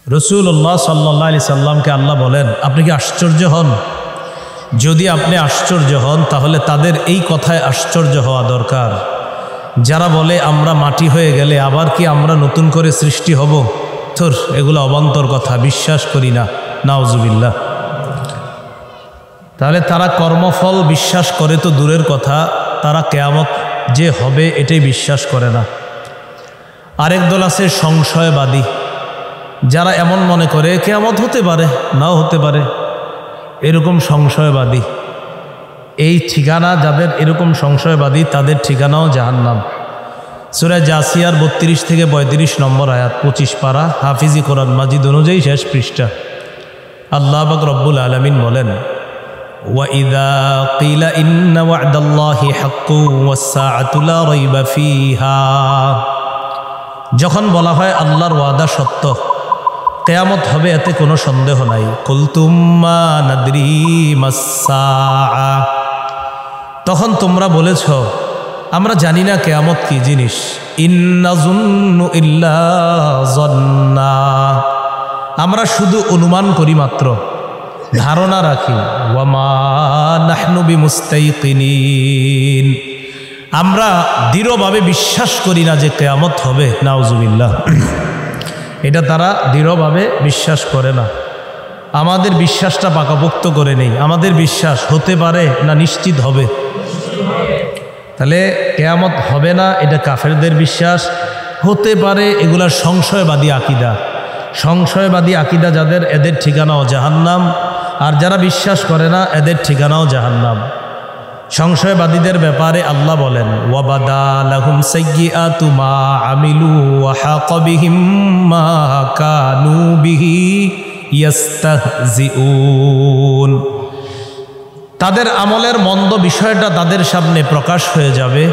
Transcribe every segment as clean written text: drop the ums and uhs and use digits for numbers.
রাসূলুল্লাহ সাল্লাল্লাহু আলাইহি সাল্লামকে আল্লাহ বলেন, আপনি কি আশ্চর্য হন? যদি আপনি আশ্চর্য হন তাহলে তাদের এই কথায় আশ্চর্য হওয়া দরকার যারা বলে আমরা মাটি হয়ে গেলে আবার কি আমরা নতুন করে সৃষ্টি হব। ধুর, এগুলো অবান্তর কথা, বিশ্বাস করি না, নাউজুবিল্লাহ। তাহলে তারা কর্মফল বিশ্বাস করে তো দূরের কথা, তারা কিয়ামত যে হবে এটাই বিশ্বাস করে না। আরেক দল আছে সংশয়বাদী, যারা এমন মনে করে কিয়ামত হতে পারে, নাও হতে পারে, এরকম সংশয়বাদী। এই ঠিকানা যাদের এরকম সংশয়বাদী তাদের ঠিকানাও জাহান্নাম। সূরা জাসিয়ার 32 থেকে 35 নম্বর আয়াত, 25 পারা, হাফিজি কোরআন মাজিদ অনুযায়ী শেষ পৃষ্ঠা। আল্লাহ পাক রব্বুল আলামিন বলেন, ওয়াইদা কিলা ইন্না ওয়া'দাল্লাহি হাক্কুন ওয়াস-সাআতু লা রাইবা ফিহা, যখন বলা হয় আল্লাহর ওয়াদা সত্য, কিয়ামত হবে এতে কোনো সন্দেহ নাই, কুলতুম মা নাদরি মাস-সাআ, তখন তোমরা বলেছ আমরা জানি না কিয়ামত কি জিনিস। ইন্না যুন্নু ইল্লা যন্না, আমরা শুধু অনুমান করি মাত্র, ধারণা রাখি। ওয়া মা নাহনু বিমুস্তাইকিনিন, আমরা দৃঢ়ভাবে বিশ্বাস করি না যে কিয়ামত হবে। নাউজুবিল্লাহ, এটা তারা দৃঢ়ভাবে বিশ্বাস করে না। আমাদের বিশ্বাসটা পাকাপোক্ত করে নেই, আমাদের বিশ্বাস হতে পারে না নিশ্চিত হবে। তাহলে কিয়ামত হবে না এটা কাফেরদের বিশ্বাস, হতে পারে এগুলা সংশয়বাদী আকীদা। সংশয়বাদী আকীদা যাদের, এদের ঠিকানাও জাহান্নাম, আর যারা বিশ্বাস করে না এদের ঠিকানাও জাহান্নাম। সংশয়বাদীদের ব্যাপারে আল্লাহ বলেন, ওয়াবাদা লাহুম সাইয়্যাতু মা আমিলু ওয়া হাকা বিহিম মা কানু বিহি ইস্তাহজিউন, তাদের আমলের মন্দ বিষয়টা তাদের সামনে প্রকাশ হয়ে যাবে।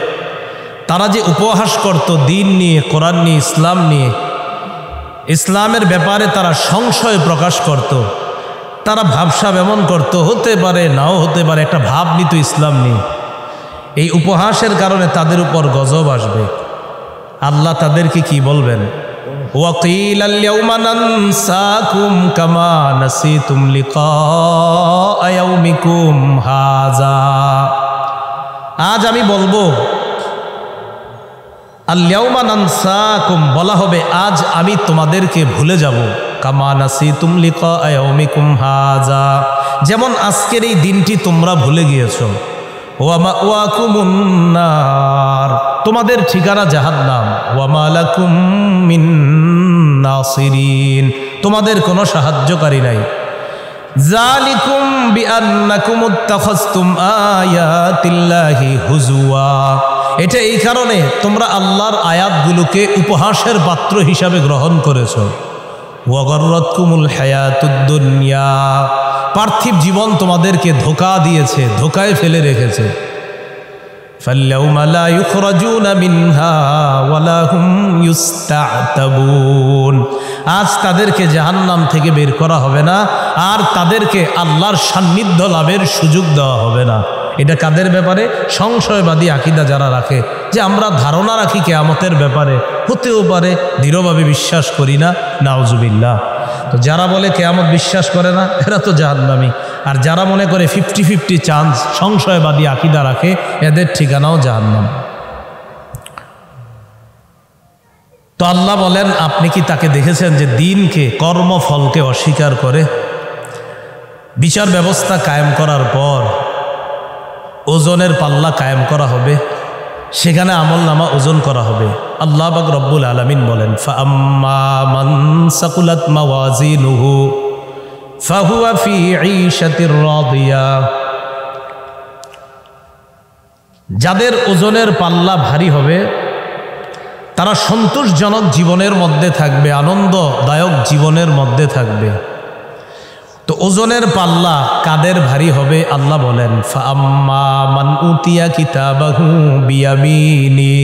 তারা যে উপহাস করত দিন নিয়ে, কোরআন নিয়ে, ইসলাম নিয়ে, ইসলামের ব্যাপারে তারা সংশয় প্রকাশ করত, তারা ভাবসাব এমন করত হতে পারে নাও হতে পারে, একটা ভাব নিত ইসলাম নিয়ে। এই উপহাসের কারণে তাদের উপর গজব আসবে। আল্লাহ তাদেরকে কি বলবেন? ওয়াকিলাল ইয়াউমা নানসাকুম কামা নাসিতুম লিকা ইয়াউমিকুম হাযা, আজ আমি বলবো, আল ইয়াউমা নানসাকুম, বলা হবে আজ আমি তোমাদেরকে ভুলে যাব, কামা নাসিতুম লিকা ইয়াউমিকুম হাযা, যেমন আজকের এই দিনটি তোমরা ভুলে গিয়েছো। ওয়া মাওয়াকুমুন নার, তোমাদের ঠিকানা জাহান্নাম। ওয়া মা লাকুম মিন নাসিরিন, তোমাদের কোনো সাহায্যকারী নাই। যালিকুম বিআন্নাকুম ইত্তাখাযতুম আয়াতিল্লাহি হুজুয়া, এটা এই কারণে তোমরা আল্লাহর আয়াতগুলোকে উপহাসের পাত্র হিসাবে গ্রহণ করেছো। ওয়া গাররাতকুমুল হায়াতুদ দুনিয়া, পার্থিব জীবন তোমাদেরকে ধোঁকা দিয়েছে, ধোঁকায় ফেলে রেখেছে। ফাল্যাউমা লা ইউখরাজুনা মিনহা ওয়ালা হুম ইউস্তাতাবুন, আজ তাদেরকে জাহান্নাম থেকে বের করা হবে না, আর তাদেরকে আল্লাহর সান্নিধ্য লাভের সুযোগ দেওয়া হবে না। এটা কাদের ব্যাপারে? সংশয়বাদী আকীদা যারা রাখে, যে আমরা ধারণা রাখি কিয়ামতের ব্যাপারে, হতেও পারে, দৃঢ়ভাবে বিশ্বাস করি না, নাউজুবিল্লাহ। তো যারা বলে কিয়ামত বিশ্বাস করে না এরা তো জাহান্নামী, আর যারা মনে করে 50-50 চান্স, সংশয়বাদী আকীদা রাখে, এদের ঠিকানাও জাহান্নাম। তো আল্লাহ বলেন, আপনি কি তাকে দেখেছেন যে দিনকে, কর্মফলকে অস্বীকার করে? বিচার ব্যবস্থা কায়েম করার পর ওজনের পাল্লা কায়েম করা হবে, সেখানে আমলনামা ওজন করা হবে। আল্লাহ পাক রব্বুল আলামিন বলেন, ফাআম্মা মান সাকুলাত মাওয়াজিনুহু ফাহুয়া ফি ঈশাতির রাদিয়া, যাদের ওজনের পাল্লা ভারী হবে তারা সন্তোষজনক জীবনের মধ্যে থাকবে, আনন্দদায়ক জীবনের মধ্যে থাকবে। তো ওজনের পাল্লা কাদের ভারী হবে? আল্লাহ বলেন, ফাআম্মা মান উতিয়া কিতাবাহু বিয়ামিনি,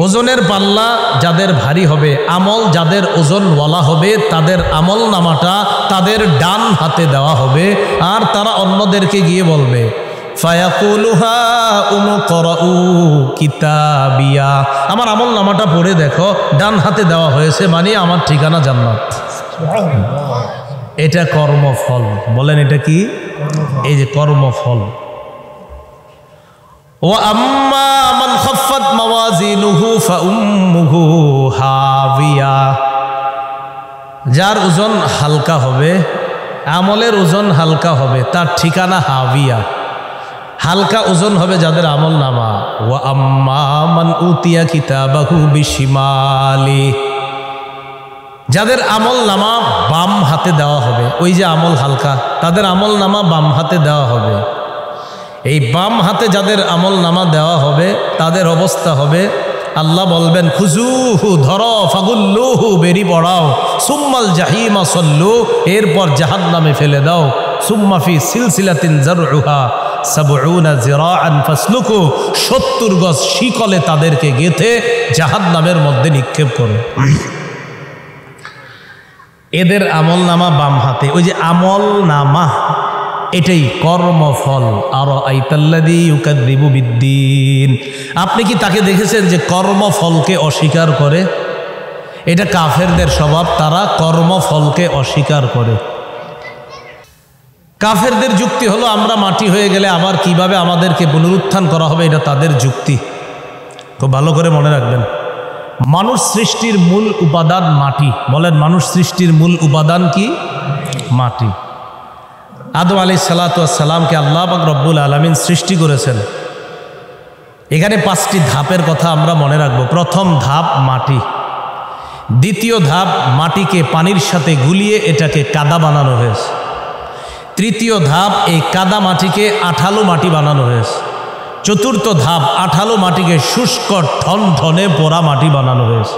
ওজনের পাল্লা যাদের ভারী হবে, আমল যাদের ওজনওয়ালা হবে, তাদের আমল নামাটা তাদের ডান হাতে দেওয়া হবে, আর তারা অন্যদেরকে গিয়ে বলবে, ফায়াকুলু হাউম করাউ কিতাবিয়া, আমার আমল নামাটা পড়ে দেখো, ডান হাতে দেওয়া হয়েছে, মানে আমার ঠিকানা জান্নাত। এটা কর্মফল। বলেন এটা কি? এই যে কর্মফল। ওয়া আম্মা মান খাফফাত মাওয়াজিনুহু ফাউম্মুহু হাবিয়া, যার ওজন হালকা হবে, আমলের ওজন হালকা হবে, তার ঠিকানা হাবিয়া। হালকা ওজন হবে যাদের আমল নামা। ওয়া আম্মা মান উতিয়া কিতাবাহু বিশিমালি, যাদের আমল নামা বাম হাতে দেওয়া হবে, ওই যে আমল হালকা, তাদের আমল নামা বাম হাতে দেওয়া হবে। এই বাম হাতে যাদের আমল নামা দেওয়া হবে তাদের অবস্থা হবে, আল্লাহ বলবেন খুজুহু, ধরো, ফাগুল্লুহু, বেরি পড়াও, সুম্মাল জাহিমা সল্লু, এরপর জাহান্নামে ফেলে দাও, সুম্মা ফি সিলসিলাতিন জারউহা সাবউনা জিরাআন ফাসলুকু, 70 গজ শিকলে তাদেরকে গেথে জাহান্নামের মধ্যে নিক্ষেপ করো। এদের আমল নামা বাম হাতে। ওই যে আমল নামা, এটাই কর্মফল। আর আইতাল্লাযী ইউকাযযিবু বিদ্দীন, আপনি কি তাকে দেখেছেন যে কর্মফলকে অস্বীকার করে? এটা কাফেরদের স্বভাব, তারা কর্মফলকে অস্বীকার করে। কাফেরদের যুক্তি হলো আমরা মাটি হয়ে গেলে আবার কিভাবে আমাদেরকে পুনরুত্থান করা হবে, এটা তাদের যুক্তি। খুব ভালো করে মনে রাখবেন, মানুষ সৃষ্টির মূল উপাদান মাটি। বলেন, মানুষ সৃষ্টির মূল উপাদান কি? মাটি। আদম আলাইহিস সালাতু ওয়াস সালামকে আল্লাহ পাক রব্বুল আলামিন সৃষ্টি করেছেন। এখানে 5টি ধাপের কথা আমরা মনে রাখব। প্রথম ধাপ মাটি, দ্বিতীয় ধাপ মাটিকে পানির সাথে গুলিয়ে এটাকে কাদা বানানো হয়েছে। তৃতীয় ধাপ এই কাদা মাটিকে আঠালো মাটি বানানো হয়েছে। চতুর্থ ধাপ আঠালো মাটিকে শুষ্ক ঠনঠনে পোড়া মাটি বানানো হয়েছে।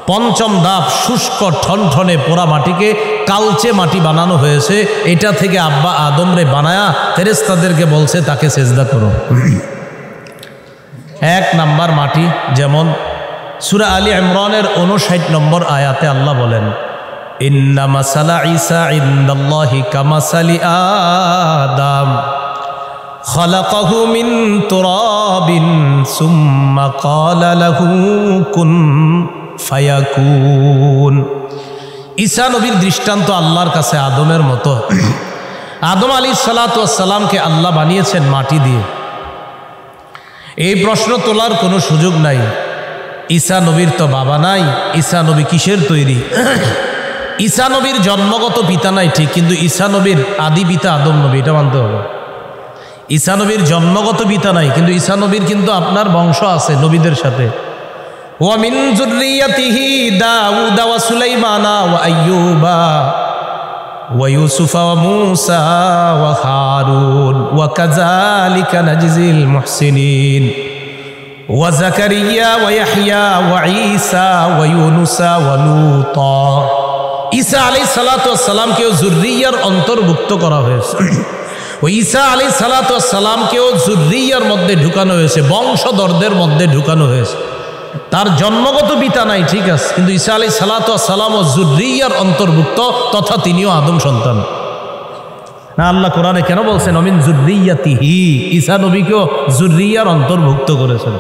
পঞ্চম ধাপ শুষ্ক ঠনঠনে পোড়া মাটিকে কালচে মাটি বানানো হয়েছে। এটা থেকে আব্বা আদমরে বানায়া ফেরেশতাদেরকে বলছে তাকে সেজদা করো। 1 নাম্বার মাটি, যেমন সূরা আলী ইমরানের 59 নম্বর আয়াতে আল্লাহ বলেন, ইন্না মাসালা ঈসা ইনদাল্লাহি কামাসালি আদম খালাকাহু মিন তুরাবিন সুম্মা ক্বালা লাহু কুন ফায়াকুন। ঈসা নবীর দৃষ্টান্ত আল্লাহর কাছে আদমের মতো। আদম আলাইহিস সালাতু ওয়াস সালামকে আল্লাহ বানিয়েছেন মাটি দিয়ে। এই প্রশ্ন তোলার কোনো সুযোগ নাই, ঈসা নবীর তো বাবা নাই, ঈসা নবী কিসের তৈরি? ঈসা নবীর জন্মগত পিতা নাই ঠিক, কিন্তু ঈসা নবীর আদি পিতা আদম নবী, এটা মানতে হবে। ঈসা নবীর জন্মগত পিতা নাই, কিন্তু ঈসা নবীর কিন্তু আপনার বংশ আছে নবীদের সাথে। ওয়া মিন যুররিয়াতিহি দাউদ ওয়া সুলাইমানা ওয়া আইয়ুবা ওয়া ইউসুফা ওয়া মূসা ওয়া হারুন ওয়া কাযালিকা নাজজিল মুহসিনিন ওয়া যাকারিয়া ওয়া ইয়াহইয়া ওয়া ঈসা ওয়া ইউনুসা ওয়া লূতা। ঈসা আলাইহিস সালাতু ওয়াস সালামকেও যুররিয়ার অন্তর্ভুক্ত করা হয়েছে। ওই ঈসা আলাইহিস সালাতু ওয়াস সালামকেও যুররিয়ার মধ্যে ঢুকানো হয়েছে, বংশধরদের মধ্যে ঢুকানো হয়েছে। তার জন্মগত পিতা নাই ঠিক আছে, কিন্তু ঈসা আলাইহিস সালাতু ওয়াস সালাম ও যুররিয়ার অন্তর্ভুক্ত, তথা তিনিও আদম সন্তান। না, আল্লাহ কোরআনে কেন বলছেন অমিন যুররিয়াতিহি, ঈসা নবীকেও যুররিয়ার অন্তর্ভুক্ত করেছেন।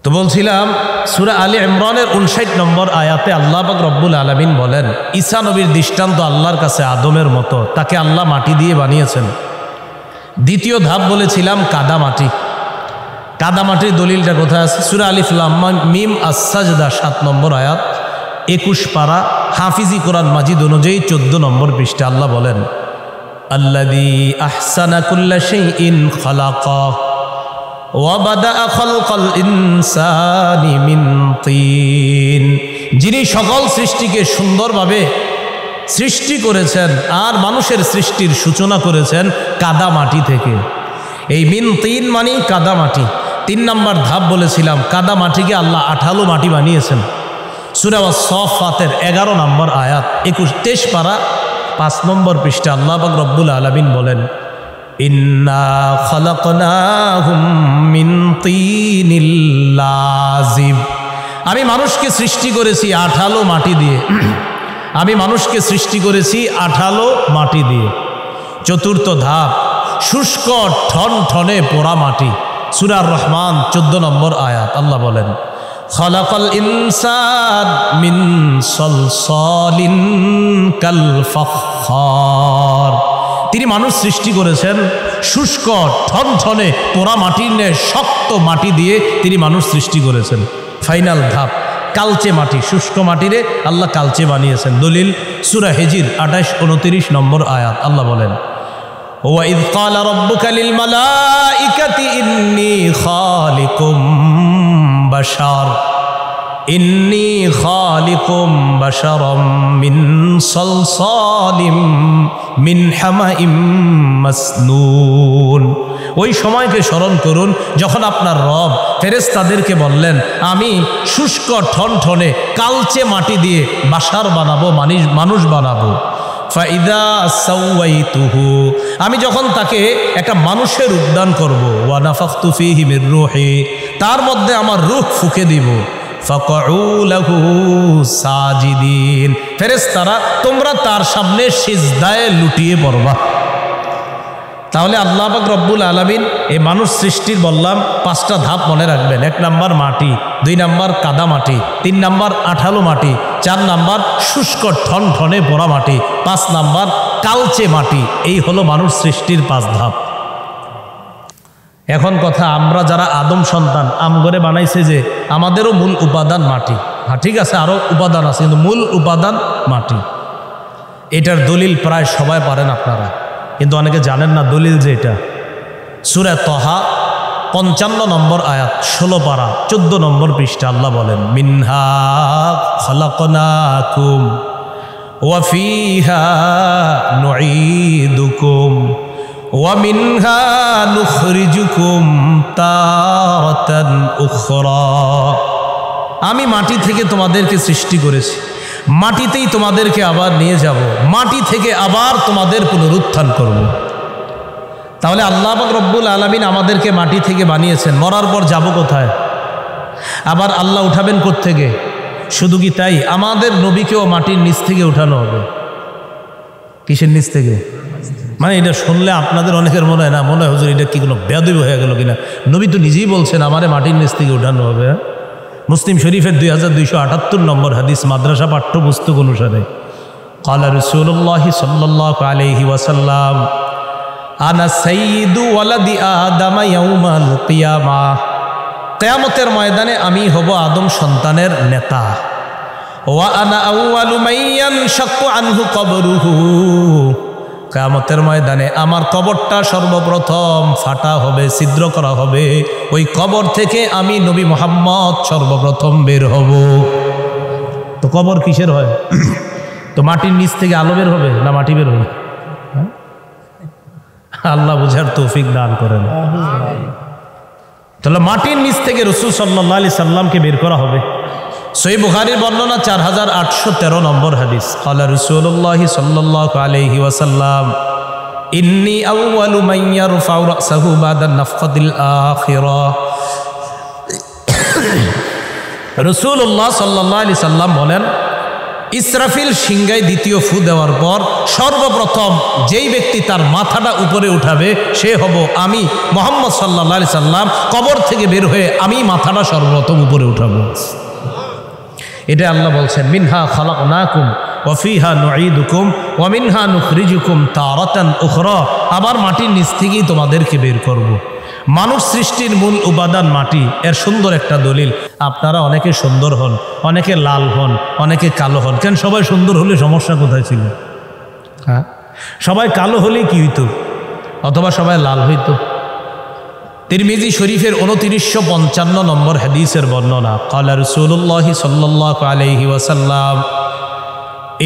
তো বলছিলাম সূরা আলী ইমরানের 59 নম্বর আয়াতে আল্লাহ পাক রব্বুল আলামিন বলেন ঈসা নবীর দৃষ্টান্ত আল্লাহর কাছে আদমের মতো, তাকে আল্লাহ মাটি দিয়ে বানিয়েছেন। দ্বিতীয় ধাপ বলেছিলাম কাদা মাটি। কাদা মাটির দলিলটা কোথায় আছে? সূরা আলিফ লাম মিম আস-সাজদা 7 নম্বর আয়াত, 21 পারা, হাফিজি কোরআন মাজিদ অনুযায়ী 14 নম্বর পৃষ্ঠা। আল্লাহ বলেন আল্লাযী আহসানা কুল্লা শাইইন খালাকা ওয়া বাদাআ খালকাল ইনসানি মিন তিন, যিনি সকল সৃষ্টিকে সুন্দরভাবে সৃষ্টি করেছেন আর মানুষের সৃষ্টির সূচনা করেছেন কাদা মাটি থেকে। এই মিন তিন মানে কাদা মাটি। 3 নম্বর ধাপ বলেছিলাম কাদা মাটিকে আল্লাহ আঠালো মাটি বানিয়েছেন। সূরা আস-সাফফাতের 11 নম্বর আয়াত, 23 পারা, 5 নম্বর পৃষ্ঠা। আল্লাহ পাক রব্বুল আলামিন বলেন ইন্না খালাকনাহুম মিন তিনিল লাযিব, আমি মানুষকে সৃষ্টি করেছি আঠালো মাটি দিয়ে। আমি মানুষকে সৃষ্টি করেছি আঠালো মাটি দিয়ে। চতুর্থ ধাপ শুষ্ক ঠনঠনে পোড়া মাটি। সূরা আর রহমান 14 নম্বর আয়াত। আল্লাহ বলেন খালাকাল ইনসান মিন সলসালিন কাল ফাখখার। তিনি মানুষ সৃষ্টি করেছেন শুষ্ক ঠনঠনে পোড়া মাটির ন্যায় শক্ত মাটি দিয়ে তিনি মানুষ সৃষ্টি করেছেন। ফাইনাল ধাপ কালচে মাটি, শুষ্ক মাটিরে আল্লাহ কালচে বানিয়েছেন। দলিল সূরা হিজর 28-29 নম্বর আয়াত। আল্লাহ বলেন, ওয়াইদ ক্বালা রাব্বুকা লিল মালাইকাতি ইন্নী খালিকুম বাশার ইন্নী খালিকুম বাশারাম মিন সলসালিম মিন হামাইম মাসনুন। ওই সময়কে স্মরণ করুন যখন আপনার রব ফেরেশতাদেরকে বললেন, আমি শুষ্ক ঠনঠনে কালচে মাটি দিয়ে বাশার বানাবো, মানুষ বানাবো। ফাইদা সাওয়াইতুহু, আমি যখন তাকে একটা মানুষের উদ্যান করব, ওয়া নাফাখতু ফীহি মির রূহি, তার মধ্যে আমার রূহ ফুঁকে দিব। ফাকউ লাহু সাজিদিন, ফেরেশতারা তোমরা তার সামনে সিজদায় লুটিয়ে পড়বা। তাহলে আল্লাহ পাক রব্বুল আলামিন এই মানুষ সৃষ্টির বললাম 5টা ধাপ মনে রাখবেন। 1 নাম্বার মাটি, 2 নাম্বার কাদা মাটি, 3 নাম্বার আঠালো মাটি, 4 নাম্বার শুষ্ক ঠনঠনে পোড়া মাটি, 5 নাম্বার কালচে মাটি। এই হলো মানুষ সৃষ্টির 5 ধাপ। এখন কথা, আমরা যারা আদম সন্তান, আমগরে বানাইছে যে আমাদেরও মূল উপাদান মাটি। হ্যাঁ ঠিক আছে, আরও উপাদান আছে, কিন্তু মূল উপাদান মাটি। এটার দলিল প্রায় সবাই পারেন আপনারা, কিন্তু অনেকে জানেন না দলিল যে এটা। সূরা তহা 55 নম্বর আয়াত, 16 পারা 14 নম্বর পৃষ্ঠা। আল্লাহ বলেন, মিনহা খালাকনাকুম ওয়া ফিহা নুঈদুকুম ওয়া মিনহা নুখরিজুকুম তারাতান উখরা। আমি মাটি থেকে তোমাদেরকে সৃষ্টি করেছি, মাটিতেই তোমাদেরকে আবার নিয়ে যাব, মাটি থেকে আবার তোমাদের পুনরুত্থান করব। তাহলে আল্লাহ পাক রব্বুল আলামিন আমাদেরকে মাটি থেকে বানিয়েছেন, মরার পর যাব কোথায়? আবার আল্লাহ উঠাবেন কোত্থেকে? শুধু কি তাই, আমাদের নবীকেও মাটির নিচ থেকে উঠানো হবে। কিসের নিচ থেকে? মানে এটা শুনলে আপনাদের অনেকের মনে হয় না, মনে হয় হুজুর এটা কি কোনো বেয়াদবি হয়ে গেল কিনা। নবী তো নিজেই বলছেন আমারে মাটির নিচ থেকে উঠানো হবে। মুসলিম শরীফের 2278 নম্বর হাদিস, মাদ্রাসা পাঠ্যপুস্তক অনুসারে। ক্বালা রাসূলুল্লাহি সাল্লাল্লাহু আলাইহি ওয়াসাল্লাম, আনা সাইয়্যিদু ওয়ালাদি আদম ইয়াউমাল কিয়ামাহ। কিয়ামতের ময়দানে আমি হব আদম সন্তানের নেতা। ওয়া আনা আউয়ালু মান ইয়ানশাক্কু আনহু কবরুহু। কিয়ামতের ময়দানে আমার কবরটা সর্বপ্রথম ফাটা হবে, ছিদ্র করা হবে। ওই কবর থেকে আমি নবী মুহাম্মদ সর্বপ্রথম বের হব। তো কবর কিসের হয়? তো মাটির নিচ থেকে আলো বের হবে না মাটি বের হবে? আল্লাহ বুঝার তৌফিক দান করেন। তাহলে মাটির নিচ থেকে রাসূল সাল্লাল্লাহু আলাইহি সাল্লামকে বের করা হবে। সহিহ বুখারীর বর্ণনা 4813 নম্বর হাদিস। ক্বালা রাসূলুল্লাহি সাল্লাল্লাহু আলাইহি ওয়াসাল্লাম, ইন্নী আউয়ালু মান ইয়ারফাউ রাসাহু বাদা নাফখাতিল আখিরাহ। রাসূলুল্লাহ সাল্লাল্লাহু আলাইহি সাল্লাম বলেন, ইসরাফিল সিংগায় দ্বিতীয় ফু দেওয়ার পর সর্বপ্রথম যেই ব্যক্তি তার মাথাটা উপরে উঠাবে সে হব আমি মুহাম্মদ সাল্লাল্লাহু আলাইহি সাল্লাম। কবর থেকে বের হয়ে আমি মাথাটা সর্বপ্রথম উপরে উঠাবো। এটা আল্লাহ বলছেন, মিনহা খালাকনাকুম ওয়া ফিহা নুঈদুকুম ওয়া মিনহা নুখরিজুকুম তারাতান উখরা। আবার মাটির নিচ থেকেই তোমাদেরকে বের করব। মানুষ সৃষ্টির মূল উপাদান মাটি। এর সুন্দর একটা দলিল, আপনারা অনেকে সুন্দর হন, অনেকে লাল হন, অনেকে কালো হন। কেন সবাই সুন্দর হলে সমস্যা কোথায় ছিল? হ্যাঁ, সবাই কালো হলে কি হইতো? অথবা সবাই লাল হইতো? তিরমিজি শরীফের 2955 নম্বর হাদিসের বর্ণনা। ক্বালা রাসূলুল্লাহি সাল্লাল্লাহু আলাইহি ওয়াসাল্লাম,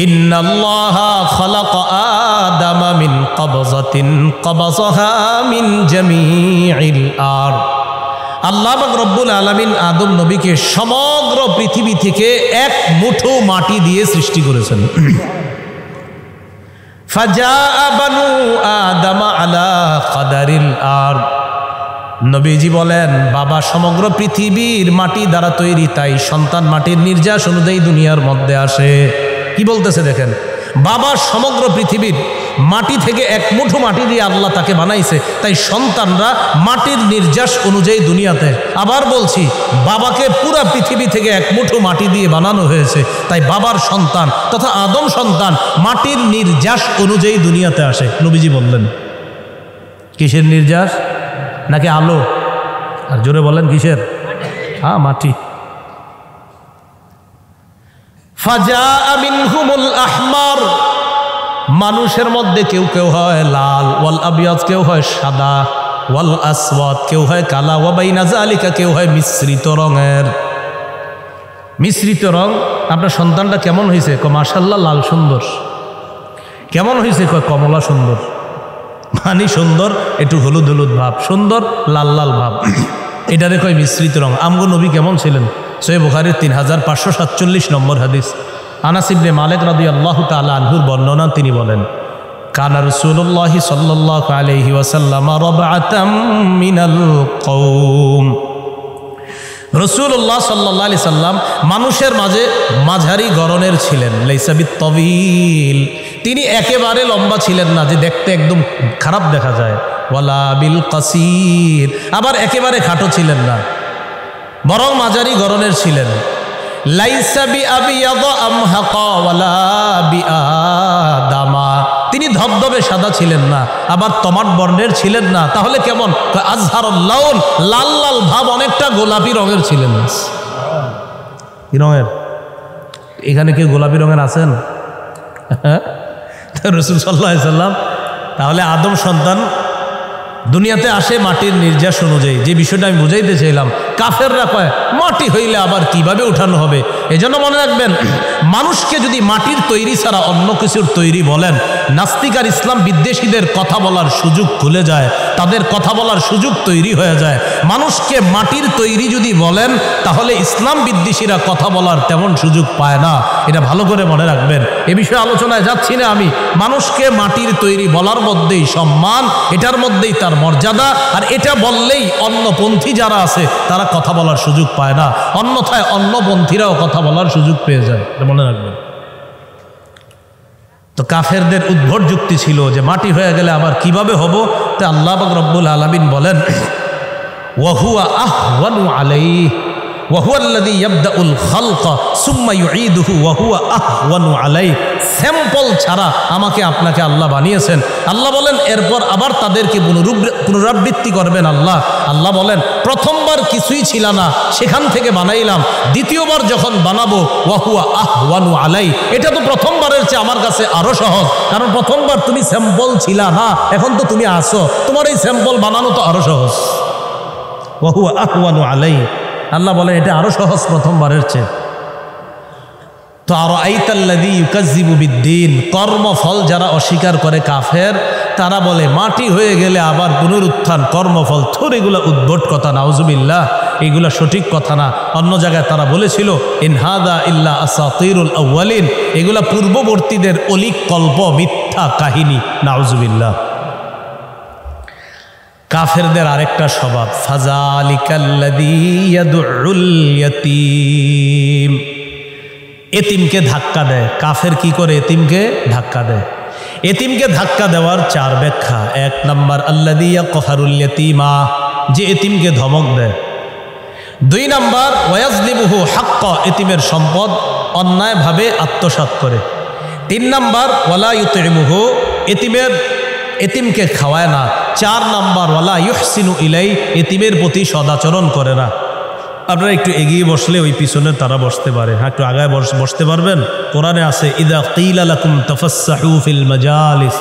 ইন্নাল্লাহা খালাকা আদামা মিন কবযাতিন কবযাহা মিন জামিইল আরদ। আল্লাহ পাক রব্বুল আলামিন আদম নবীকে সমগ্র পৃথিবী থেকে এক মুঠো মাটি দিয়ে সৃষ্টি করেছেন। ফাজাআ বানু আদম আলা কদারিল আরদ। নবীজি বলেন, বাবা সমগ্র পৃথিবীর মাটি দ্বারা তৈরি, তাই সন্তান মাটির নির্যাস অনুযায়ী দুনিয়ার মধ্যে আসে। কি বলতেছে দেখেন, বাবা সমগ্র পৃথিবীর মাটি থেকে এক মুঠো মাটি দিয়ে আল্লাহ তাকে বানাইছে, তাই সন্তানরা মাটির নির্যাস অনুযায়ী দুনিয়াতে। আবার বলছি, বাবাকে পুরা পৃথিবী থেকে এক মুঠো মাটি দিয়ে বানানো হয়েছে, তাই বাবার সন্তান তথা আদম সন্তান মাটির নির্যাস অনুযায়ী দুনিয়াতে আসে। নবীজি বললেন, কিসের নির্যাস? নাকি আলো? আর জোরে বলেন কিসের? হ্যাঁ, মাটি। ফাজাআ মিনহুমুল আহমার, মানুষের মধ্যে কেউ কেউ হয় লাল, ওয়াল আবিয়াদ কেউ হয় সাদা, ওয়াল আসওয়াদ কেউ হয় কালা, ওয়া বাইনা যালিকা কেউ হয় মিশ্রিত রঙের। মিশ্রিত রং। আপনার সন্তানটা কেমন হয়েছে? মাশাআল্লাহ লাল সুন্দর। কেমন হয়েছে? কমলা সুন্দর। মানে সুন্দর, একটু হলুদ হলুদ ভাব, সুন্দর লাল লাল ভাব, এটারে কয় মিশ্রিত রং। আমগো নবী কেমন ছিলেন? সহিহ বুখারীর 3547 নম্বর হাদিস, আনাস ইবনে মালিক রাদিয়াল্লাহু তাআলা আনহুর বর্ণনা। তিনি বলেন, কানা রাসূলুল্লাহ সাল্লাল্লাহু আলাইহি ওয়াসাল্লাম রাবআতাম মিনাল কওম। রাসূলুল্লাহ সাল্লাল্লাহু আলাইহি সাল্লাম মানুষের মাঝে মাঝারি গড়নের ছিলেন। লাইসা বিত্তাবিল, তিনি একেবারে লম্বা ছিলেন না যে দেখতে একদম খারাপ দেখা যায়, ওয়ালা বিল কাসির, আবার একেবারে খাটো ছিলেন না, বরং মাঝারি গড়নের ছিলেন। লাইসা বিআবিয়াদ আমহাকা ওয়ালা বিআদামা, তিনি ধবধবে সাদা ছিলেন না, আবার তমাট বর্ণের ছিলেন না। তাহলে কেমন? আজহারুল লাউন, লাল লাল ভাব, অনেকটা গোলাপি রঙের ছিলেন। কি রঙের? এখানে কি গোলাপি রঙের আছেন? রাসূল সাল্লাল্লাহু আলাইহি সাল্লাম তাহলে আদম সন্তান দুনিয়াতে আসে মাটির নির্যাস অনুযায়ী। যে বিষয়টা আমি বুঝাইতে চাইলাম, কাফেররা কয় মাটি হইলে আবার কিভাবে উঠানো হবে। এজন্য মনে রাখবেন, মানুষকে যদি মাটির তৈরি ছাড়া অন্য কিছুর তৈরি বলেন, নাস্তিক আর ইসলাম বিদ্বেষীদের কথা বলার সুযোগ খুলে যায়, তাদের কথা বলার সুযোগ তৈরি হয়ে যায়। মানুষকে মাটির তৈরি যদি বলেন, তাহলে ইসলাম বিদ্বেষীরা কথা বলার তেমন সুযোগ পায় না। এটা ভালো করে মনে রাখবেন। এ বিষয়ে আলোচনায় যাচ্ছি না আমি। মানুষকে মাটির তৈরি বলার মধ্যেই সম্মান, এটার মধ্যেই তার মর্যাদা। আর এটা বললেই অন্যপন্থী যারা আছে তারা কথা বলার সুযোগ পায় না, অন্যথায় অন্যপন্থীরাও কথা বলার সুযোগ পেয়ে যায়। এটা মনে রাখবেন। তো কাফেরদের উদ্ভট যুক্তি ছিল যে মাটি হয়ে গেলে আবার কিভাবে হব। তো আল্লাহ পাক রব্বুল আলামিন বলেন, ওয়াহুয়া আহওয়ানু আলাইহি ওয়াহুয়াল্লাযী ইয়াবদাউল খালকা সুম্মা ইউঈদুহু ওয়াহুয়া আহওয়ানু আলাইহি। স্যাম্পল ছাড়া আমাকে আপনাকে আল্লাহ বানিয়েছেন। আল্লাহ বলেন এরপর আবার তাদেরকে পুনরাবৃত্তি করবেন আল্লাহ। আল্লাহ বলেন প্রথমবার কিছুই ছিল না, সেখান থেকে বানাইলাম। দ্বিতীয়বার যখন বানাবো, ওয়াহুয়া আহওয়ানু আলাইহি, এটা তো প্রথমবারের চেয়ে আমার কাছে আরো সহজ। কারণ প্রথমবার তুমি স্যাম্পল ছিলা না, এখন তো তুমি আসো, তোমার এই স্যাম্পল বানানো তো আরো সহজ। ওয়াহুয়া আহওয়ানু আলাইহি, আল্লাহ বলেন এটা আরো সহজ প্রথমবারের চেয়ে। তো আরো আইতাল্লাযী ইউকাজ্জিবু বিদ্দীন, কর্মফল যারা অস্বীকার করে কাফের, তারা বলে মাটি হয়ে গেলে আবার পুনরুত্থান, কর্মফল। থুর, এগুলা উদ্ভট কথা, নাউজুবিল্লাহ, এগুলা সঠিক কথা না। অন্য জায়গায় তারা বলেছিল ইন হাযা ইল্লা আসাতিরুল আউয়ালিন, এগুলা পূর্ববর্তীদের অলিক কল্প, মিথ্যা কাহিনী, নাউজুবিল্লাহ। কাফেরদের আরেকটা স্বভাব, ফাযালিকাল্লাযী ইয়াদউল ইয়াতীম, এতিমকে ধাক্কা দেয়। কাফের কি করে? এতিমকে ধাক্কা দেয়। এতিমকে ধাক্কা দেওয়ার চার ব্যাখ্যা। এক নাম্বার, আল্লাযী ইয়াকহারুল ইয়াতীমা, যে এতিমকে ধমক দেয়। দুই নাম্বার, ওয়ায়াজলিমুহু হাক্কা, এতিমের সম্পদ অন্যায়ভাবে আত্মসাৎ করে। তিন নাম্বার, ওয়ালা ইউতিমুহু, এতিমকে খাওয়ায় না। চার নাম্বার, ওয়ালা ইউহসিনু ইলাই, এতিমের প্রতি সদাচরণ করে না। আপনারা একটু এগিয়ে বসলে ওই পিছনে তারা বসতে পারে। হ্যাঁ, একটু আগায় বসতে পারবেন। কোরআনে আছে ইযা কিলা লাকুম তাফাসসাহু ফিল মাজালিস,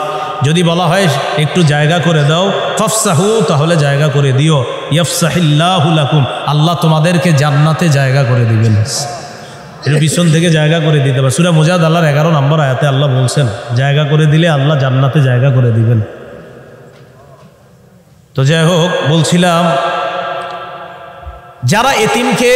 যদি বলা হয় একটু জায়গা করে দাও, ফাফসাহু, তাহলে জায়গা করে দিও। ইয়াফসাহিল্লাহু লাকুম, আল্লাহ তোমাদেরকে জান্নাতে জায়গা করে দিবেন। এটা পিছন থেকে জায়গা করে দিতে পারে। সূরা মুজাদালার 11 নম্বর আয়াতে আল্লাহ বলছেন জায়গা করে দিলে আল্লাহ জান্নাতে জায়গা করে দিবেন। তো যাই হোক, বলছিলাম যারা এতিমকে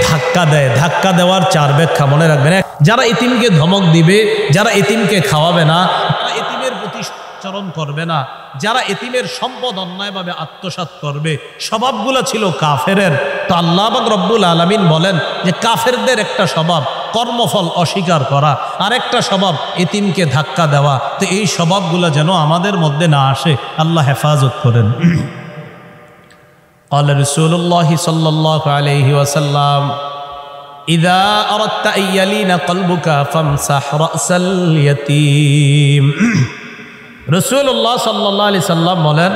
ধাক্কা দেয়, ধাক্কা দেওয়ার চার ব্যাখ্যা মনে রাখবেন। যারা এতিমকে ধমক দিবে, যারা এতিমকে খাওয়াবে না, যারা এতিমের প্রতি চরণ করবে না, যারা এতিমের সম্পদ অন্যায়ভাবে আত্মসাৎ করবে, স্বভাবগুলো ছিল কাফেরের। তো আল্লাহ পাক রব্বুল আলামিন বলেন যে কাফেরদের একটা স্বভাব, কর্মফল অস্বীকার করা, আরেকটা স্বভাব এতিমকে ধাক্কা দেওয়া। তো এই স্বভাবগুলো যেন আমাদের মধ্যে না আসে, আল্লাহ হেফাজত করেন। قال رسول الله صلى الله عليه وسلم إذا أردت أن يلين قلبك فامسح رأس اليتيم। রাসূলুল্লাহ সাল্লাল্লাহু আলাইহি সাল্লাম বলেন,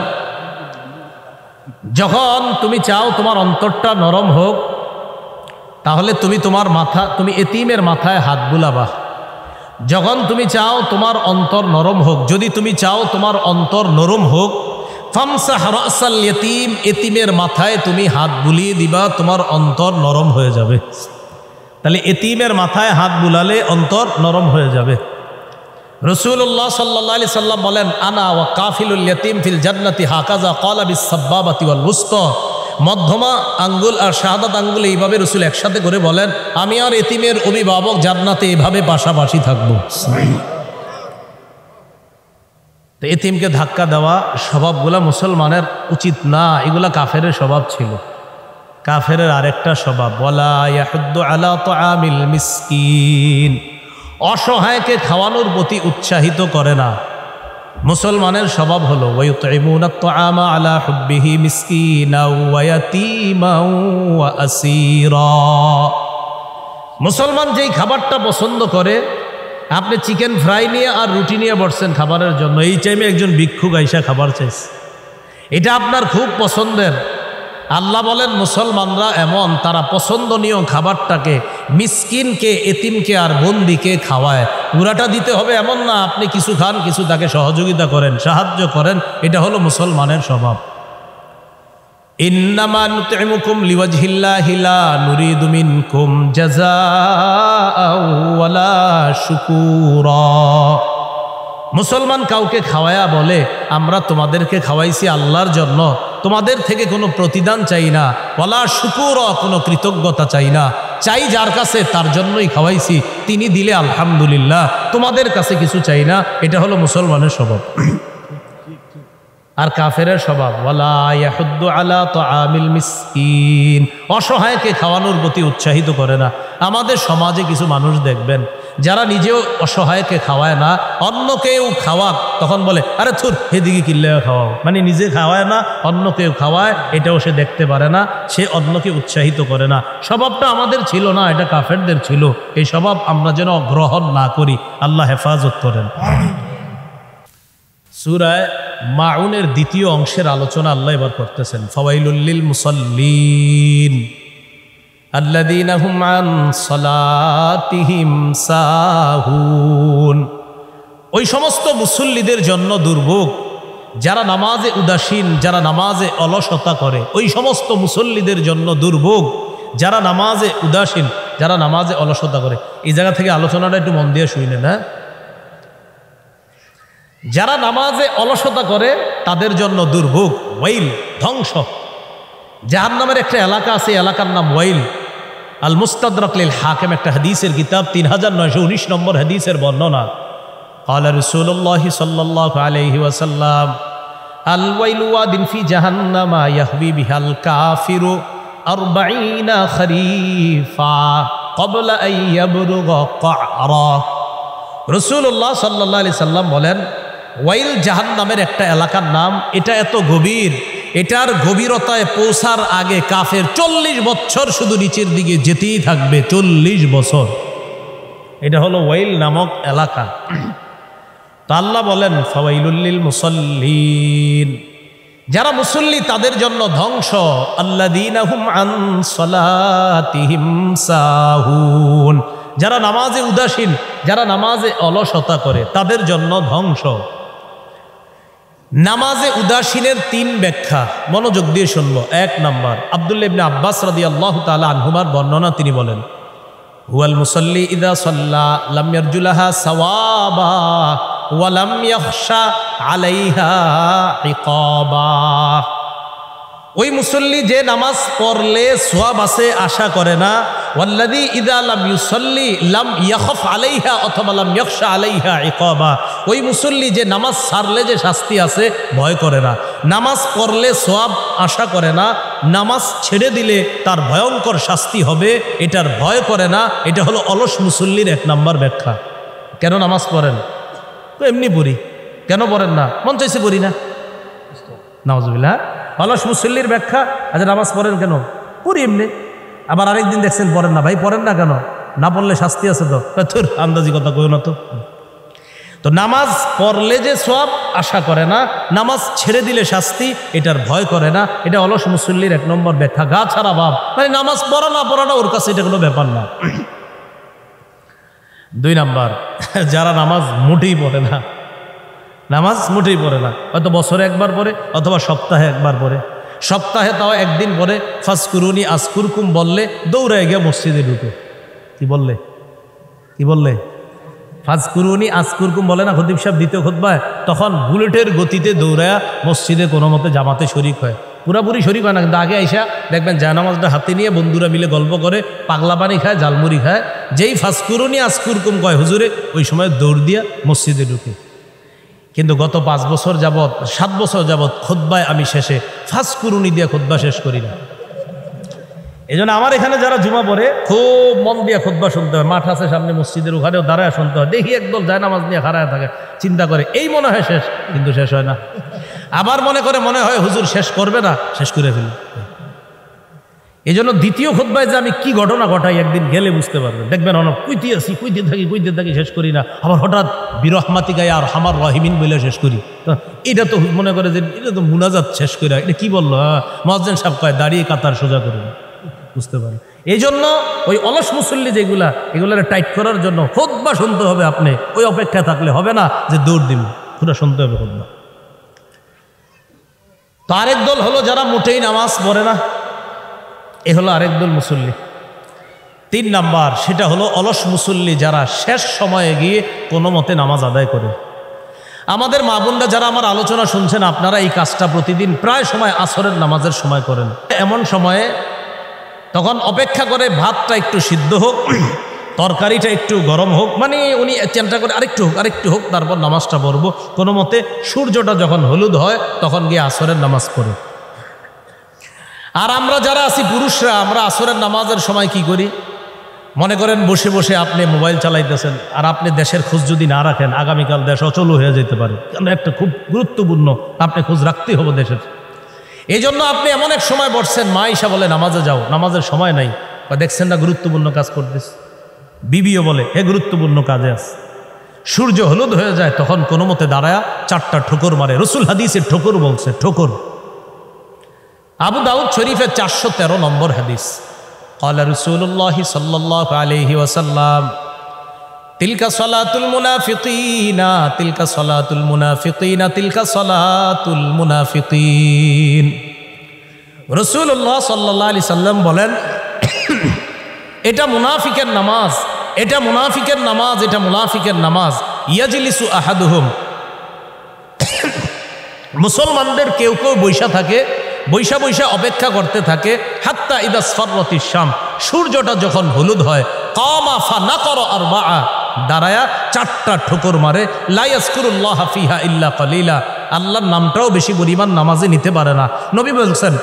যখন তুমি চাও তোমার অন্তরটা নরম হোক, তাহলে তুমি এতিমের মাথায় হাত বুলাবা। যখন তুমি চাও তোমার অন্তর নরম হোক, যদি তুমি চাও তোমার অন্তর নরম হোক, ফামসাহ রাসাল ইয়াতীম, এতিমের মাথায় তুমি হাত বুলিয়ে দিবা, তোমার অন্তর নরম হয়ে যাবে। তাহলে এতিমের মাথায় হাত বুলালে অন্তর নরম হয়ে যাবে। রাসূলুল্লাহ সাল্লাল্লাহু আলাইহি সাল্লাম বলেন, আনা ওয়া কাফিলুল ইয়াতীম ফিল জান্নাতি হাকাযা ক্বালা বিস সাব্বাবাতি ওয়াল উসতা। মধ্যমা আঙ্গুল আর শাহাদাত আঙ্গুল এইভাবে রাসূল একসাথে করে বলেন, আমি আর এতিমের অভিভাবক জান্নাতে এভাবে পাশাপাশি থাকবো। তো এতিমকে ধাক্কা দেওয়া স্বভাবগুলা মুসলমানের উচিত না, এগুলা কাফেরের স্বভাব ছিল। কাফেরের আরেকটা স্বভাব, ওয়ালা ইয়াহুদ্দু আলা তুআমিল মিসকিন, অসহায়কে খাওয়ানোর প্রতি উৎসাহিত করে না। মুসলমানের স্বভাব হলো ওয়ায়ুতঈমুনা আত-তুআমা আলা হুব্বিহি মিসকিনাও ওয়া ইয়াতীমাও ওয়া আসীরা। মুসলমান যেই খাবারটা পছন্দ করে, আপনি চিকেন ফ্রাই নিয়ে আর রুটি নিয়ে বসছেন খাবারের জন্য, এই টাইমে একজন ভিক্ষুক আইসা খাবার চাইছে, এটা আপনার খুব পছন্দের। আল্লাহ বলেন মুসলমানরা এমন, তারা পছন্দনীয় খাবারটাকে মিসকিনকে, এতিমকে আর বন্দিকে খাওয়ায়। পুরাটা দিতে হবে এমন না, আপনি কিছু খান, কিছু তাকে সহযোগিতা করেন, সাহায্য করেন, এটা হলো মুসলমানের স্বভাব। ইন্নামা নুতঈমুকুম লিওয়াজহিল্লাহি লা নুরিদু মিনকুম জাযাআও ওয়ালা শুকুরা। মুসলমান কাউকে খাওয়ায়া বলে, আমরা তোমাদেরকে খাওয়াইছি আল্লাহর জন্য, তোমাদের থেকে কোনো প্রতিদান চাই না, ওয়ালা শুকুরা, কোনো কৃতজ্ঞতা চাই না। চাই যার কাছে, তার জন্যই খাওয়াইছি, তিনি দিলে আলহামদুলিল্লাহ, তোমাদের কাছে কিছু চাই না। এটা হলো মুসলমানের স্বভাব। আর কাফেরের স্বভাব, ওয়ালা ইয়াহুদ্দু আলা তুআমিল মিসকিন, অসহায়কে খাওয়ানোর প্রতি উৎসাহিত করে না। আমাদের সমাজে কিছু মানুষ দেখবেন, যারা নিজেও অসহায়কে খাওয়ায় না, অন্য কেউ খাওয়াক তখন বলে, আরে থুর, এদিকে কিল্লে খাওয়াও, মানে নিজে খাওয়ায় না, অন্য কেউ খাওয়ায়, এটাও সে দেখতে পারে না, সে অন্যকে উৎসাহিত করে না। স্বভাবটা আমাদের ছিল না, এটা কাফেরদের ছিল। এই স্বভাব আমরা যেন গ্রহণ না করি, আল্লাহ হেফাজত করেন। সূরা মাউনের দ্বিতীয় অংশের আলোচনা আল্লাহ এবার করতেছেন। ফাওয়াইলুল লিল মুসাল্লিন আল্লাযীনা হুম আন সালাতিহিম সাহুন। ওই সমস্ত মুসল্লিদের জন্য দুর্ভোগ, যারা নামাজে উদাসীন, যারা নামাজে অলসতা করে। ওই সমস্ত মুসল্লিদের জন্য দুর্ভোগ, যারা নামাজে উদাসীন, যারা নামাজে অলসতা করে। এই জায়গা থেকে আলোচনাটা একটু মন দিয়ে শুনেন। না, যারা নামাজে অলসতা করে তাদের জন্য দুর্ভোগ, ওয়াইল, ধ্বংস। জাহান্নামের একটা এলাকা আছে, এলাকার নাম ওয়াইল। আল মুস্তাদরাক লিল হাকিম, একটা হাদিসের কিতাব, 3919 নম্বর হাদিসের বর্ণনা। ক্বালা রাসূলুল্লাহি সাল্লাল্লাহু আলাইহি ওয়াসাল্লাম, আল ওয়াইলু ওয়াদিন ফি জাহান্নামা ইয়াহবি বিহাল কাফিরু 40 খরিফা ক্বাবলা আন ইয়াবলুগা ক্বারা। রাসূলুল্লাহ সাল্লাল্লাহু আলাইহি সাল্লাম বলেন, ওয়াইল জাহান্নামের একটা এলাকার নাম। এটা এত গভীর, এটার গভীরতায় পৌঁছার আগে কাফের 40 বছর শুধু নিচের দিকে যেতেই থাকবে, 40 বছর। এটা হলো ওয়াইল নামক এলাকা। তো আল্লাহ বলেন, ফাওয়াইলুল লিল মুসাল্লিন, যারা মুসল্লি তাদের জন্য ধ্বংস। আল্লাযীনা হুম আন সালাতিহিম সাহুন, যারা নামাজে উদাসীন, যারা নামাজে অলসতা করে, তাদের জন্য ধ্বংস। নামাজে উদাসীনের 3 ব্যাখ্যা, মনোযোগ দিয়ে শুনবো। 1 নাম্বার, আব্দুল্লাহ ইবনে আব্বাস রাদিয়াল্লাহু তাআলা আনহুমার বর্ণনা, তিনি বলেন, হুয়াল মুসাল্লি ইযা সাল্লা লাম ইয়ারজুলাহা সাওয়াবা ওয়া লাম ইয়াখশা আলাইহা ইকাবা। ওই মুসল্লি যে নামাজ পড়লে সওয়াব আছে আশা করে না। ওয়াল্লাযী ইযা লাম ইউসাল্লি লাম ইয়াখাফ আলাইহা অথবা লাম ইয়াখশা আলাইহা ইকাবা। ওই মুসল্লি যে নামাজ ছাড়লে যে শাস্তি আছে ভয় করে না। নামাজ পড়লে সওয়াব আশা করে না, নামাজ ছেড়ে দিলে তার ভয়ঙ্কর শাস্তি হবে, এটার ভয় করে না। এটা হলো অলস মুসল্লির 1 নম্বর ব্যাখ্যা। কেন নামাজ পড়েন? তো এমনি পড়ি। কেন পড়েন না? মন চাইছে পড়ি না। নাউজুবিল্লাহ। অলস মুসল্লির ব্যাখ্যা, আচ্ছা নামাজ পড়েন কেন? পড়ি এমনি। আবার আরেকদিন দেখছেন পড়েন না, ভাই পড়েন না কেন? না পড়লে শাস্তি আছে তো। থুর, আন্দাজি কথা কই না তো। তো নামাজ পড়লে যে সওয়াব আশা করে না, নামাজ ছেড়ে দিলে শাস্তি এটার ভয় করে না। এটা অলস মুসল্লির 1 নম্বর ব্যাখ্যা। গা ছাড়া ভাব, মানে নামাজ পড়া না পড়াটা ওর কাছে এটা কোনো ব্যাপার না। 2 নাম্বার, যারা নামাজ মোটেই পড়ে না, নামাজ মোটেই পড়ে না, হয়তো বছরে একবার পড়ে অথবা সপ্তাহে একবার পড়ে। সপ্তাহে তাও একদিন পরে ফাজকুরুনি আজকুরকুম বললে দৌড়ায় গিয়ে মসজিদে ঢুকে। কি বললে ফাজকুরুনি আজকুরকুম বলে না খতিব সাহেব দ্বিতীয় খুতবায়, তখন বুলেটের গতিতে দৌড়ায়া মসজিদে কোনো মতে জামাতে শরিক হয়। পুরাপুরি শরিক হয় না, কিন্তু আগে আইসা দেখবেন জায়নামাজটা হাতে নিয়ে বন্ধুরা মিলে গল্প করে, পাগলা পানি খায়, জালমুড়ি খায়। যেই ফাজকুরুনি আজকুরকুম কয় হুজুরে, ওই সময় দৌড় দিয়া মসজিদে ঢুকে। কিন্তু গত 5 বছর যাবৎ, 7 বছর যাবৎ খুতবায় আমি শেষে ফাজকুরুনি দিয়ে খুতবা শেষ করি না। এই জন্য আমার এখানে যারা জুমা পড়ে খুব মন দিয়ে খুতবা শুনতে হয়। মাঠ আছে সামনে মসজিদের, ওখানেও দাঁড়ায় শুনতে হয়। দেখি একদল জায়নামাজ নিয়ে খাড়ায় থাকে, চিন্তা করে এই মনে হয় শেষ, কিন্তু শেষ হয় না। আবার মনে হয় হুজুর শেষ করবে না, শেষ করে ফেলি। এই জন্য দ্বিতীয় খুতবায় যে আমি কি ঘটনা ঘটাই একদিন গেলে বুঝতে পারবেন। দেখবেন অনেক কইতে আসি, কইতে থাকি, শেষ করি না। আবার হঠাৎ বিরহমাতিকায় আর হামার রহিমিন বলে শেষ করি। এটা তো মনে করে যে এটা তো মুনাজাত শেষ করে, এটা কি বললো? মুয়াজ্জিন সাহেব কয় দাঁড়িয়ে কাতার সোজা করুন, বুঝতে পারেন। এই জন্য ওই অলস মুসল্লি যেগুলা, এগুলার টাইট করার জন্য খুতবা শুনতে হবে। আপনি ওই অপেক্ষা থাকলে হবে না যে দৌড় দিন, পুরো শুনতে হবে খুতবা। তো আরেক দল হলো যারা মোটেই নামাজ পড়ে না, এ হলো আরেক দল মুসল্লি। 3 নাম্বার, সেটা হলো অলস মুসল্লি যারা শেষ সময়ে গিয়ে কোনো মতে নামাজ আদায় করে। আমাদের মা বোনরা যারা আমার আলোচনা শুনছেন, আপনারা এই কাজটা প্রতিদিন প্রায় সময় আসরের নামাজের সময় করেন। এমন সময়ে তখন অপেক্ষা করে ভাতটা একটু সিদ্ধ হোক, তরকারিটা একটু গরম হোক, মানে উনি চিন্তা করে আরেকটু হোক, তারপর নামাজটা পড়বো। কোনো মতে সূর্যটা যখন হলুদ হয় তখন গিয়ে আসরের নামাজ পড়ে। আর আমরা যারা আছি পুরুষরা, আমরা আসরের নামাজের সময় কি করি? মনে করেন বসে বসে আপনি মোবাইল চালাইতেছেন, আর আপনি দেশের খোঁজ যদি না রাখেন, আগামীকাল দেশ অচল হয়ে যেতে পারে। কারণ একটা খুব গুরুত্বপূর্ণ, আপনি খোঁজ রাখতেই হবে দেশের। এই জন্য আপনি এমন এক সময় বসছেন, মা ঈশা বলে নামাজে যাও, নামাজের সময় নাই, বা দেখছেন না গুরুত্বপূর্ণ কাজ করতেছে। বিবিও বলে হে গুরুত্বপূর্ণ কাজে আছে। সূর্য হলুদ হয়ে যায়, তখন কোনো মতে দাঁড়ায় 4টা ঠোকর মারে। রসুল হাদিসে ঠোকর বলছে, ঠোকর। আবু দাউদ শরীফের 413 নম্বর হাদিস। قال رسول الله صلى الله عليه وسلم تلك صلاة المنافقين تلك صلاة المنافقين تلك صلاة المنافقين। রাসূলুল্লাহ সাল্লাল্লাহু আলাইহি সাল্লাম বলেন, এটা মুনাফিকের নামাজ, এটা মুনাফিকের নামাজ, এটা মুনাফিকের নামাজ। ইয়াজলিসু আহাদুহুম, মুসলমানদের কেউ কেউ বৈশা থাকে, বৈশা অপেক্ষা করতে থাকে। হাত্তা ইদা সফরতিস শাম, সূর্যটা যখন হলুদ হয়, কামা ফানাকর আরবাআ, দাঁড়ায়া 4টা ঠোকর মারে। লা ইয়াজকুরুল্লাহ ফিহা ইল্লা কালিলা, আল্লাহর নামটাও বেশি পরিমাণ নামাজে নিতে পারে না। নবী বলছেন,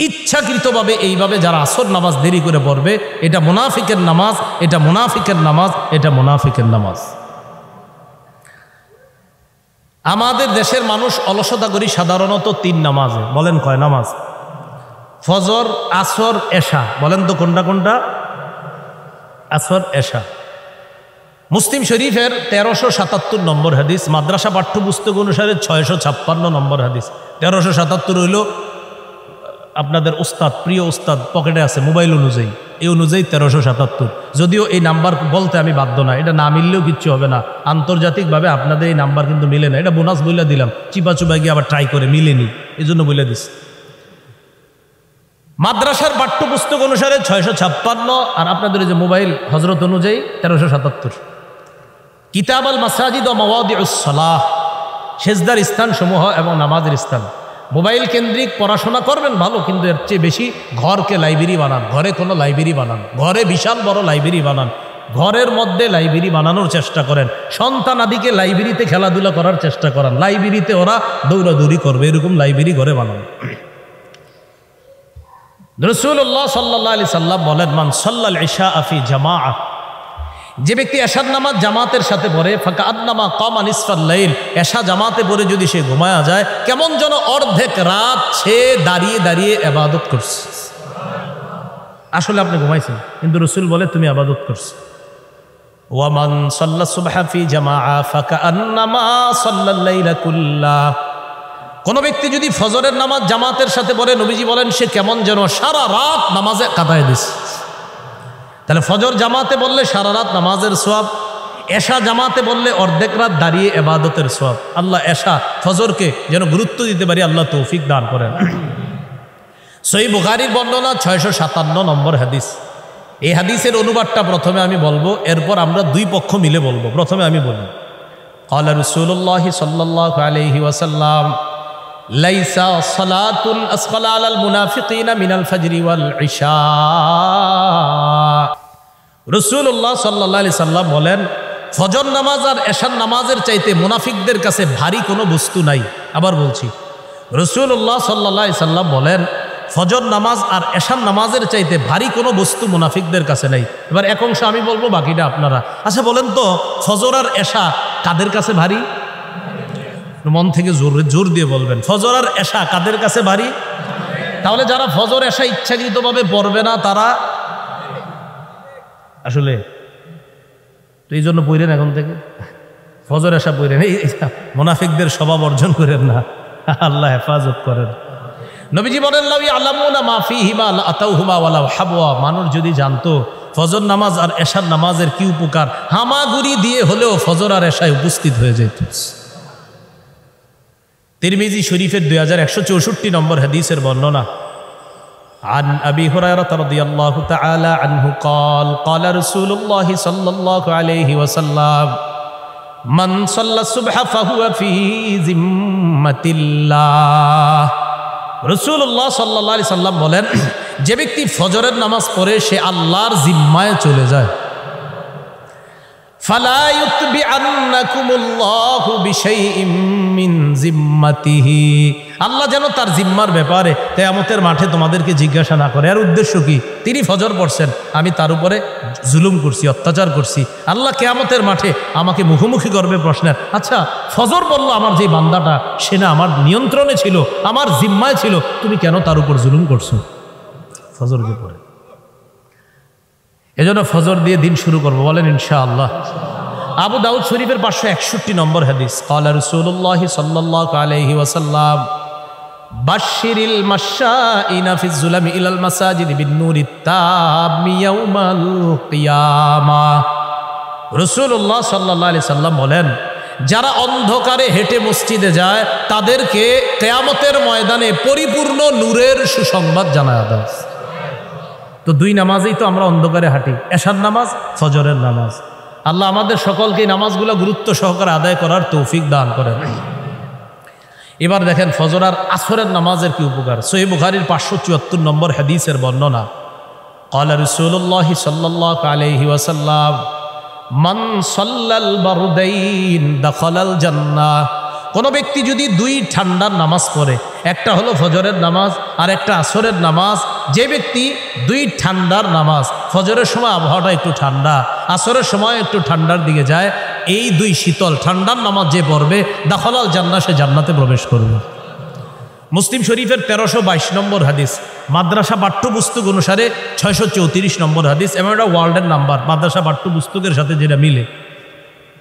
ইচ্ছাকৃতভাবে এইভাবে যারা আসর নামাজ দেরি করে পড়বে, এটা মুনাফিকের নামাজ, এটা মুনাফিকের নামাজ, এটা মুনাফিকের নামাজ। আমাদের দেশের মানুষ অলসতা করি সাধারণত 3 নামাজে। বলেন কয় নামাজ? ফজর, আসর, এশা। বলেন তো কোনটা? আসর, এশা। মুসলিম শরীফের 1377 নম্বর হাদিস, মাদ্রাসা পাঠ্যপুস্তক অনুসারে 656 নম্বর হাদিস। 1377 হইল আপনাদের উস্তাদ, প্রিয় উস্তাদ পকেটে আছে মোবাইল অনুযায়ী, এই অনুযায়ী 1377। যদিও এই নাম্বার বলতে আমি বাধ্য না, এটা না মিললেও কিচ্ছু হবে না। আন্তর্জাতিকভাবে আপনাদের এই নাম্বার কিন্তু মিলে না, এটা বোনাস বইলা দিলাম। চিপা গিয়ে আবার ট্রাই করে মিলেনি, এই জন্য বলে দিস। মাদ্রাসার পাঠ্যপুস্তক অনুসারে 656, আর আপনাদের যে মোবাইল হজরত অনুযায়ী 1377। কিতাব আল মাসাজিদ ও মাওয়াদিউস সালাহ, সেজদার স্থান সমূহ এবং নামাজের স্থান। মোবাইল কেন্দ্রিক পড়াশোনা করবেন ভালো, কিন্তু এর চেয়ে বেশি ঘরকে লাইব্রেরি বানান। ঘরে কোনো লাইব্রেরি বানান, ঘরে বিশাল বড় লাইব্রেরি বানান, ঘরের মধ্যে লাইব্রেরি বানানোর চেষ্টা করেন। সন্তান আদিকে লাইব্রেরিতে খেলাধুলা করার চেষ্টা করান, লাইব্রেরিতে ওরা দৌড়াদৌড়ি করবে, এরকম লাইব্রেরি ঘরে বানান। রাসূলুল্লাহ সাল্লাল্লাহু আলাইহি সাল্লাম বলেন, মান সাল্লাল ইশা ফি জামাআহ, যে ব্যক্তি এশার নামাজ জামাতের সাথে পড়ে, ফাকান্নামা কামা নিসফাল লাইল, এশা জামাতে পড়ে যদি সে ঘুমায়া যায়, কেমন যেন অর্ধেক রাত সে দাঁড়িয়ে দাঁড়িয়ে ইবাদত করছে। আসলে আপনি ঘুমাইছেন, কিন্তু রাসূল বলে তুমি ইবাদত করছো। ওয়া মান সাল্লা সুবহা ফি জামাআ ফাকান্নামা সাল্লাল লাইলা কুল্লাহ, কোন ব্যক্তি যদি ফজরের নামাজ জামাতের সাথে পড়ে, নবীজি বলেন সে কেমন যেন সারা রাত নামাজে কাটায় দিছে। তাহলে ফজর জামাতে বললে সারা রাত নামাজের সওয়াব, এশা জামাতে বললে অর্ধেক রাত দাঁড়িয়ে ইবাদতের সওয়াব। আল্লাহ এশা ফজরকে যেন গুরুত্ব দিতে পারি, আল্লাহ তৌফিক দান করেন। সহিহ বুখারীর বর্ণনা 657 নম্বর হাদিস। এই হাদিসের অনুবাদটা প্রথমে আমি বলবো, এরপর আমরা দুই পক্ষ মিলে বলবো। প্রথমে আমি বলবো, ক্বালা রাসূলুল্লাহ সাল্লাল্লাহু আলাইহি ওয়াসাল্লাম, লাইসা সালাতুন আসকালা আলাল মুনাফিকিনা মিনাল ফাজরি ওয়াল ইশা। রাসূলুল্লাহ সাল্লাল্লাহু আলাইহি সাল্লাম বলেন, ফজর নামাজ আর এশার নামাজের চাইতে মুনাফিকদের কাছে ভারী কোনো বস্তু নাই। আবার বলছি, রাসূলুল্লাহ সাল্লাল্লাহু আলাইহি সাল্লাম বলেন, ফজর নামাজ আর এশার নামাজের চাইতে ভারী কোনো বস্তু মুনাফিকদের কাছে নাই। এবার এক অংশ আমি বলবো, বাকিটা আপনারা। আচ্ছা বলেন তো, ফজর আর এশা কাদের কাছে ভারী? মন থেকে জোর দিয়ে বলবেন, ফজর আর এশা কাদের কাছে ভারী? তাহলে যারা ফজর এশা ইচ্ছাকৃতভাবে পড়বে না তারা আসলে তো এই জন্য পড়েন, এখন থেকে ফজর এশা পড়েন, এই মুনাফিকদের স্বভাব অর্জন করেন না, আল্লাহ হেফাজত করেন। নবীজি বলেন, লাউ ইয়ালামুনা মা ফীহিমা লাআতাউহুমা ওয়ালাউ হাবওয়া, মানুষ যদি জানতো ফজর নামাজ আর এশার নামাজের কি উপকার, হামাগুড়ি দিয়ে হলেও ফজর আর এশায় উপস্থিত হয়ে যেত। তিরমিজি শরীফের 2164 নম্বর হাদিসের বর্ণনা, আন আবি হুরায়রা রাদিয়াল্লাহু তাআলা আনহু قال قال رسول الله صلى الله عليه وسلم من صلى الصبح فهو في ذمة الله। রাসূলুল্লাহ সাল্লাল্লাহু আলাইহি সাল্লাম বলেন, যে ব্যক্তি ফজরের নামাজ পড়ে সে আল্লাহর জিম্মায় চলে যায়। ফালা ইউতবিআন্নাকুমুল্লাহু বিশাইইম মিন জিম্মাতিহি, আল্লাহ যেন তার জিম্মার ব্যাপারে কিয়ামতের মাঠে তোমাদেরকে জিজ্ঞাসা না করে। আর উদ্দেশ্য কি? তিনি ফজর পড়ছেন, আমি তার উপরে জুলুম করছি, অত্যাচার করছি, আল্লাহ কিয়ামতের মাঠে আমাকে মুখোমুখি করবে প্রশ্নের, আচ্ছা ফজর বলল আমার যে বান্দাটা সে না আমার নিয়ন্ত্রণে ছিল, আমার জিম্মায় ছিল, তুমি কেন তার উপর জুলুম করছো? ফজরকে পড়ে। এজন্য ফজর দিয়ে দিন শুরু করবো, বলেন ইনশাআল্লাহ। আবু দাউদ শরীফের 561 নম্বর হাদিস, ক্বালা রাসূলুল্লাহ সাল্লাল্লাহু আলাইহি ওয়াসাল্লাম, বাশশিরিল মাশাইনা ফিজ যুলামি ইলাল মাসাজিদি বিন-নূরিত তাম্মি ইয়াউমাল কিয়ামাহ। রাসূলুল্লাহ সাল্লাল্লাহু আলাইহি সাল্লাম বলেন, যারা অন্ধকারে হেঁটে মসজিদে যায় তাদেরকে কিয়ামতের ময়দানে পরিপূর্ণ নূরের সুসংবাদ জানায় দাও। তো দুই নামাজেই তো আমরা অন্ধকারে হাঁটি, এশার নামাজ, ফজরের নামাজ। আল্লাহ আমাদের সকলকে নামাজগুলো গুরুত্ব সহকারে আদায় করার তৌফিক দান করেন। এবার দেখেন ফজর আর আসরের নামাজের কি উপকার। সহিহ বুখারীর 574 নম্বর হাদিসের বর্ণনা, ক্বালা রাসূলুল্লাহ সাল্লাল্লাহু আলাইহি ওয়াসাল্লাম, মান সাল্লাল বারদাইন দাখালাল জান্নাহ। কোন ব্যক্তি যদি দুই ঠান্ডার নামাজ পড়ে, একটা হলো ফজরের নামাজ আর একটা আসরের নামাজ, যে ব্যক্তি দুই ঠান্ডার নামাজ, ফজরের সময় আবহাওয়াটা একটু ঠান্ডা, আসরের সময় একটু ঠান্ডার দিকে যায়, এই দুই শীতল ঠান্ডার নামাজ যে পড়বে, দাখালাল জান্নাহ, সে জান্নাতে প্রবেশ করবে। মুসলিম শরীফের 1322 নম্বর হাদিস, মাদ্রাসা পাঠ্যপুস্তক অনুসারে 634 নম্বর হাদিস, এবং এটা ওয়ার্ল্ডের নাম্বার মাদ্রাসা পাঠ্যপুস্তকের সাথে যেটা মিলে।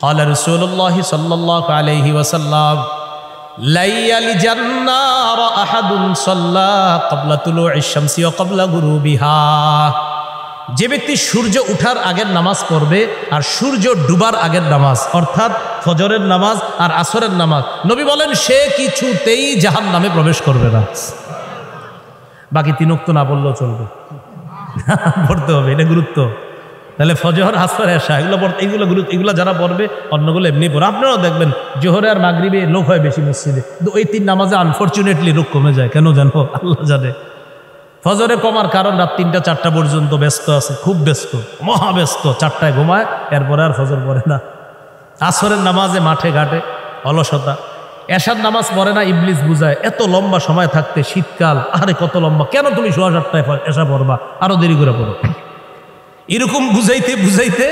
قال رسول الله صلى الله عليه وسلم لا يلج النار أحد صلى قبل طلوع الشمس وقبل غروبها। যে ব্যক্তি সূর্য উঠার আগের নামাজ পড়বে আর সূর্য ডুবার আগের নামাজ, অর্থাৎ ফজরের নামাজ আর আসরের নামাজ, নবী বলেন সে কিছুতেই জাহান্নামে প্রবেশ করবে না। বাকি তিন ওয়াক্ত না পড়লেও চলবে, পড়তে হবে, এটা গুরুত্ব। তাহলে ফজর, আসর, এশা এগুলো যারা পড়বে, অন্যগুলো এমনি পড়ে। আপনারাও দেখবেন জোহরে আর মাগরিবে লোক হয় বেশি মসজিদে, কিন্তু ওই তিন নামাজে আনফর্চুনেটলি লোক কমে যায়। কেন জানো? আল্লাহ জানে। ফজরে কমার কারণ রাত 3টা-4টা পর্যন্ত ব্যস্ত আছে, খুব ব্যস্ত, মহাব্যস্ত, 4টায় ঘুমায়, এরপরে আর ফজর পড়ে না। আসরের নামাজে মাঠে ঘাটে অলসতা, এশার নামাজ পড়ে না, ইবলিস বুঝায় এত লম্বা সময় থাকতে, শীতকাল, আরে কত লম্বা, কেন তুমি 7:30টায় এশা পড়বা, আরো দেরি করে পড়ো। এরকম বুঝাইতে বুঝাইতে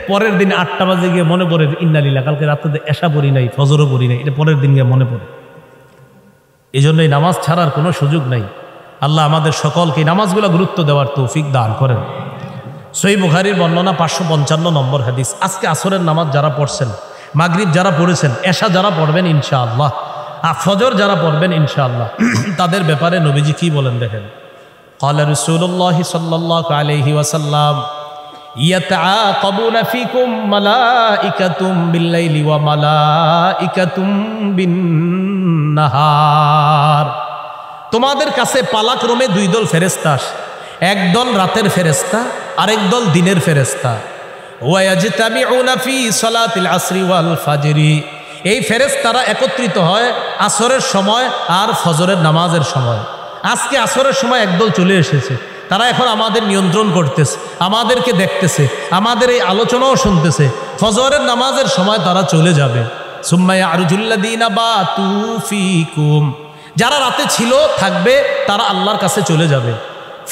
পরের দিন 8টা বাজে গিয়ে মনে পড়ে ইন্নালিল্লাহ, কালকে রাত্রে এশা পড়ি নাই, ফজরও পড়ি নাই, এটা পরের দিন গিয়ে মনে পড়ে। এই জন্যই নামাজ ছাড়ার কোনো সুযোগ নাই। আল্লাহ আমাদের সকলকে নামাজগুলো গুরুত্ব দেওয়ার তৌফিক দান করেন। সহিহ বুখারীর বর্ণনা 555 নম্বর হাদিস। আজকে আসরের নামাজ যারা পড়ছেন, মাগরিব যারা পড়েছেন, এশা যারা পড়বেন ইনশাআল্লাহ, আর ফজর যারা পড়বেন ইনশাআল্লাহ, তাদের ব্যাপারে নবীজি কি বলেন দেখেন। ক্বালা রাসূলুল্লাহ সাল্লাল্লাহু আলাইহি ওয়াসাল্লাম ইয়াতাআকাবুনা ফীকুম মালাইকাতুম বিল-লাইলি ওয়া মালাইকাতুম বিন-নাহার। তোমাদের কাছে পালাক্রমে 2 দল ফেরেশতা আসে, একদল রাতের ফেরেশতা, আরেক দল দিনের ফেরেশতা। ওয়ায়াজতামিউনা ফি সালাতিল আসরি ওয়াল ফাজরি। এই ফেরেশতারা একত্রিত হয় আসরের সময় আর ফজরের নামাজের সময়। আজকে আসরের সময় একদল চলে এসেছে, তারা এখন আমাদের নিয়ন্ত্রণ করতেছে, আমাদেরকে দেখতেছে, আমাদের এই আলোচনাও শুনতেছে। ফজরের নামাজের সময় তারা চলে যাবে। সুম্মা ইয়ারজুল্লাযীনা বাতু ফীকুম। যারা রাতে ছিল থাকবে, তারা আল্লাহর কাছে চলে যাবে।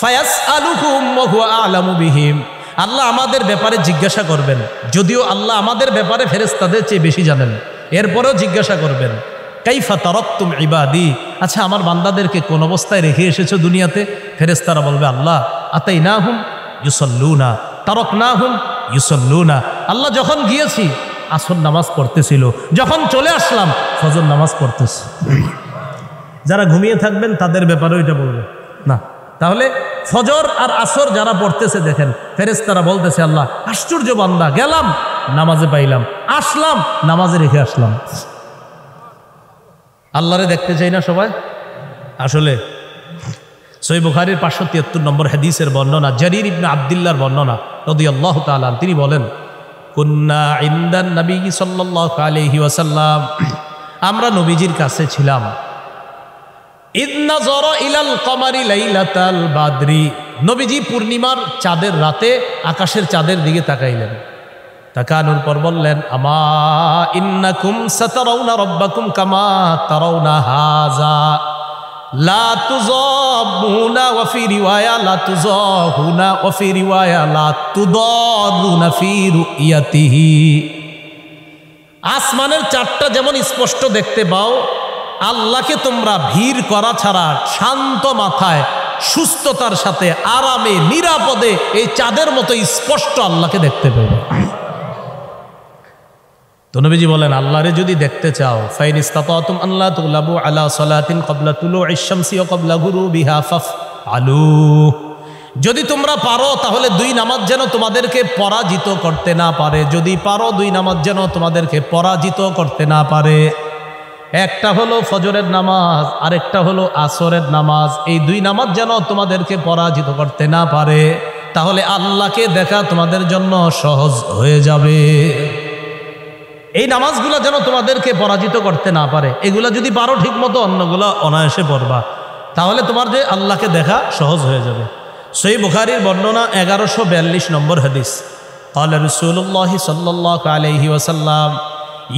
ফায়াসআলুহুম ওয়া হুয়া আ'লামু বিহিম। আল্লাহ আমাদের ব্যাপারে জিজ্ঞাসা করবেন, যদিও আল্লাহ আমাদের ব্যাপারে ফেরেশতাদের চেয়ে বেশি জানেন, এরপরেও জিজ্ঞাসা করবেন কাইফা তারাকতুম ইবাদি। আচ্ছা, আমার বান্দাদেরকে কোন অবস্থায় রেখে এসেছো দুনিয়াতে? ফেরেশতারা বলবে আল্লাহ আতাইনাহুম ইউসাল্লুনা তারাকনাহুম ইউসাল্লুনা। আল্লাহ যখন গিয়েছি আসর নামাজ পড়তেছিল, যখন চলে আসলাম ফজর নামাজ পড়তেছে। যারা ঘুমিয়ে থাকবেন তাদের ব্যাপারেও এটা বলবে না। তাহলে ফজর আর আসর যারা পড়তেছে দেখেন, ফেরেশতারা বলতেছে আল্লাহ আশ্চর্য বান্দা, গেলাম নামাজে পাইলাম, আসলাম নামাজে রেখে আসলাম। আল্লাহরে দেখতে চাই না সবাই? আসলে সহিহ বুখারীর 573 নম্বর হাদিসের বর্ণনা, জারীর ইবনে আব্দুল্লাহর বর্ণনা রাদিয়াল্লাহু তাআলা, তিনি বলেন কুন্না ইনদান নবী সাল্লাল্লাহু আলাইহি ওয়াসাল্লাম, আমরা নবীজির কাছে ছিলাম। ইয নাযারা ইলাল কমারি লাইলাতাল বাদরি। নবীজি পূর্ণিমার চাঁদের রাতে আকাশের চাঁদের দিকে তাকাইলেন। তাকানোর পর বললেন আমা ইন্নাকুম সাতারাউনা রাব্বাকুম কামা তারাউনা হাযা লা তুযাবুনা ওয়া ফি রিওয়ায়া লা তুযাহুনা ওয়া ফি রিওয়ায়া লা তুদারুনা ফি রুয়াতিহি। আসমানের চাঁদটা যেমন স্পষ্ট দেখতে পাও, আল্লাহকে তোমরা ভিড় করা ছাড়া শান্ত মাথায় সুস্থতার সাথে আরামে নিরাপদে এই চাঁদের মতো স্পষ্ট আল্লাহকে দেখতে পাবে। তো নবীজি বলেন আল্লাহরে যদি দেখতে চাও, ফাইন ইসতাতাতুম আল্লা তুগলাবু আলা সালাতিন ক্বাবলা তুলুইশ শামসি ওয়া ক্বাবলা গুরুবিহা ফাফআলু। যদি তোমরা পারো তাহলে 2 নামাজ যেন তোমাদেরকে পরাজিত করতে না পারে। যদি পারো 2 নামাজ যেন তোমাদেরকে পরাজিত করতে না পারে। একটা হলো ফজরের নামাজ, আরেকটা হলো আসরের নামাজ। এই 2 নামাজ যেন তোমাদেরকে পরাজিত করতে না পারে, তাহলে আল্লাহকে দেখা তোমাদের জন্য সহজ হয়ে যাবে। এই নামাজগুলো যেন তোমাদেরকে পরাজিত করতে না পারে, এগুলা যদি পারো ঠিক মতো অন্যগুলো অনায়াসে পড়বা, তাহলে তোমার যে আল্লাহকে দেখা সহজ হয়ে যাবে। সহিহ বুখারীর বর্ণনা 1142 নম্বর হাদিস। ক্বালা রাসূলুল্লাহ সাল্লাল্লাহু আলাইহি ওয়াসাল্লাম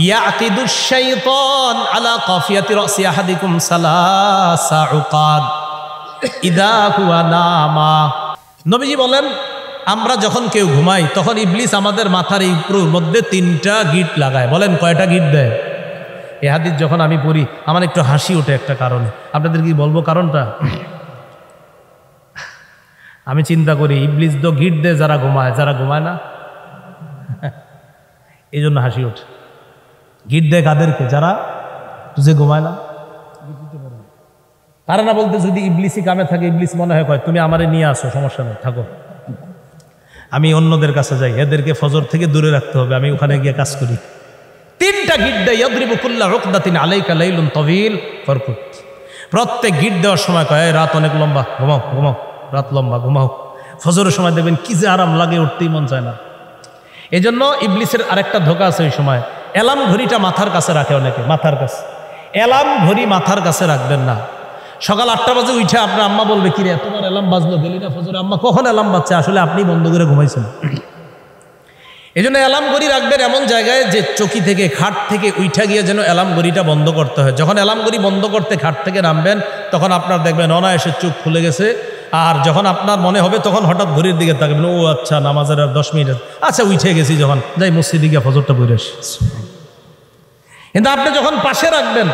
ইয়াকিদুশ শাইতান আলা কাফিয়াতি রাসি আহাদিকুম সালাসা উকাদ ইদা হুয়া নামা। নবীজি বলেন আমরা যখন কেউ ঘুমাই তখন ইবলিস আমাদের মাথার এই উপর মধ্যে 3টা গিট লাগায়। বলেন কয়টা গিট দেয়? এই হাদিস যখন আমি পড়ি আমার একটু হাসি ওঠে একটা কারণে। আপনাদের কি বলবো কারণটা? আমি চিন্তা করি ইবলিস তো গিট দেয় যারা ঘুমায় না, এই জন্য হাসি ওঠে। গিট দেয় কাদেরকে? যারা যে ঘুমায় না। তারা না বলতে যদি ইবলিসই কামে থাকে, ইবলিস মনে হয় কয় তুমি আমারে নিয়ে আসো, সমস্যা নেই, থাকো, আমি অন্যদের কাছে যাই, এদেরকে ফজর থেকে দূরে রাখতে হবে, আমি ওখানে গিয়ে কাজ করি। 3টা গিট দেয়। ইয়াদরিবু কুল্লা উকদাতিন আলাইকা লাইলুন তাওয়িল ফারকুত। প্রত্যেক গিট দেওয়ার সময় কয় রাত অনেক লম্বা, ঘুমাও ঘুমাও, রাত লম্বা, ঘুমাও। ফজরের সময় দেখবেন কি যে আরাম লাগে, উঠতেই মন চায় না। এই জন্য ইবলিসের আরেকটা ধোঁকা আছে, ওই সময় অ্যালার্ম ঘড়িটা মাথার কাছে রাখে অনেকে, মাথার কাছে। অ্যালার্ম ঘড়ি মাথার কাছে রাখবেন না। সকাল 8টা বাজে উঠে আপনার আম্মা বলবে কিরে তোমার অ্যালার্ম বাজলো, গেলি না ফজরে? আম্মা কখন অ্যালার্ম বাজছে? আসলে আপনি বন্ধ করে ঘুমাইছেন। এই জন্য অ্যালার্ম ঘড়ি রাখবেন এমন জায়গায় যে চকি থেকে খাট থেকে উঠা গিয়ে যেন অ্যালার্ম ঘড়িটা বন্ধ করতে হয়। যখন অ্যালার্ম ঘড়ি বন্ধ করতে খাট থেকে নামবেন তখন আপনার দেখবেন অনায়াসে চোখ খুলে গেছে। আর যখন আপনার মনে হবে তখন হঠাৎ ঘড়ির দিকে তাকাবেন, ও আচ্ছা নামাজের আর 10 মিনিট, আচ্ছা উঠে গেছি, যখন যাই মসজিদে গিয়ে ফজরটা পড়ে আসি। কিন্তু আপনি যখন পাশে রাখবেন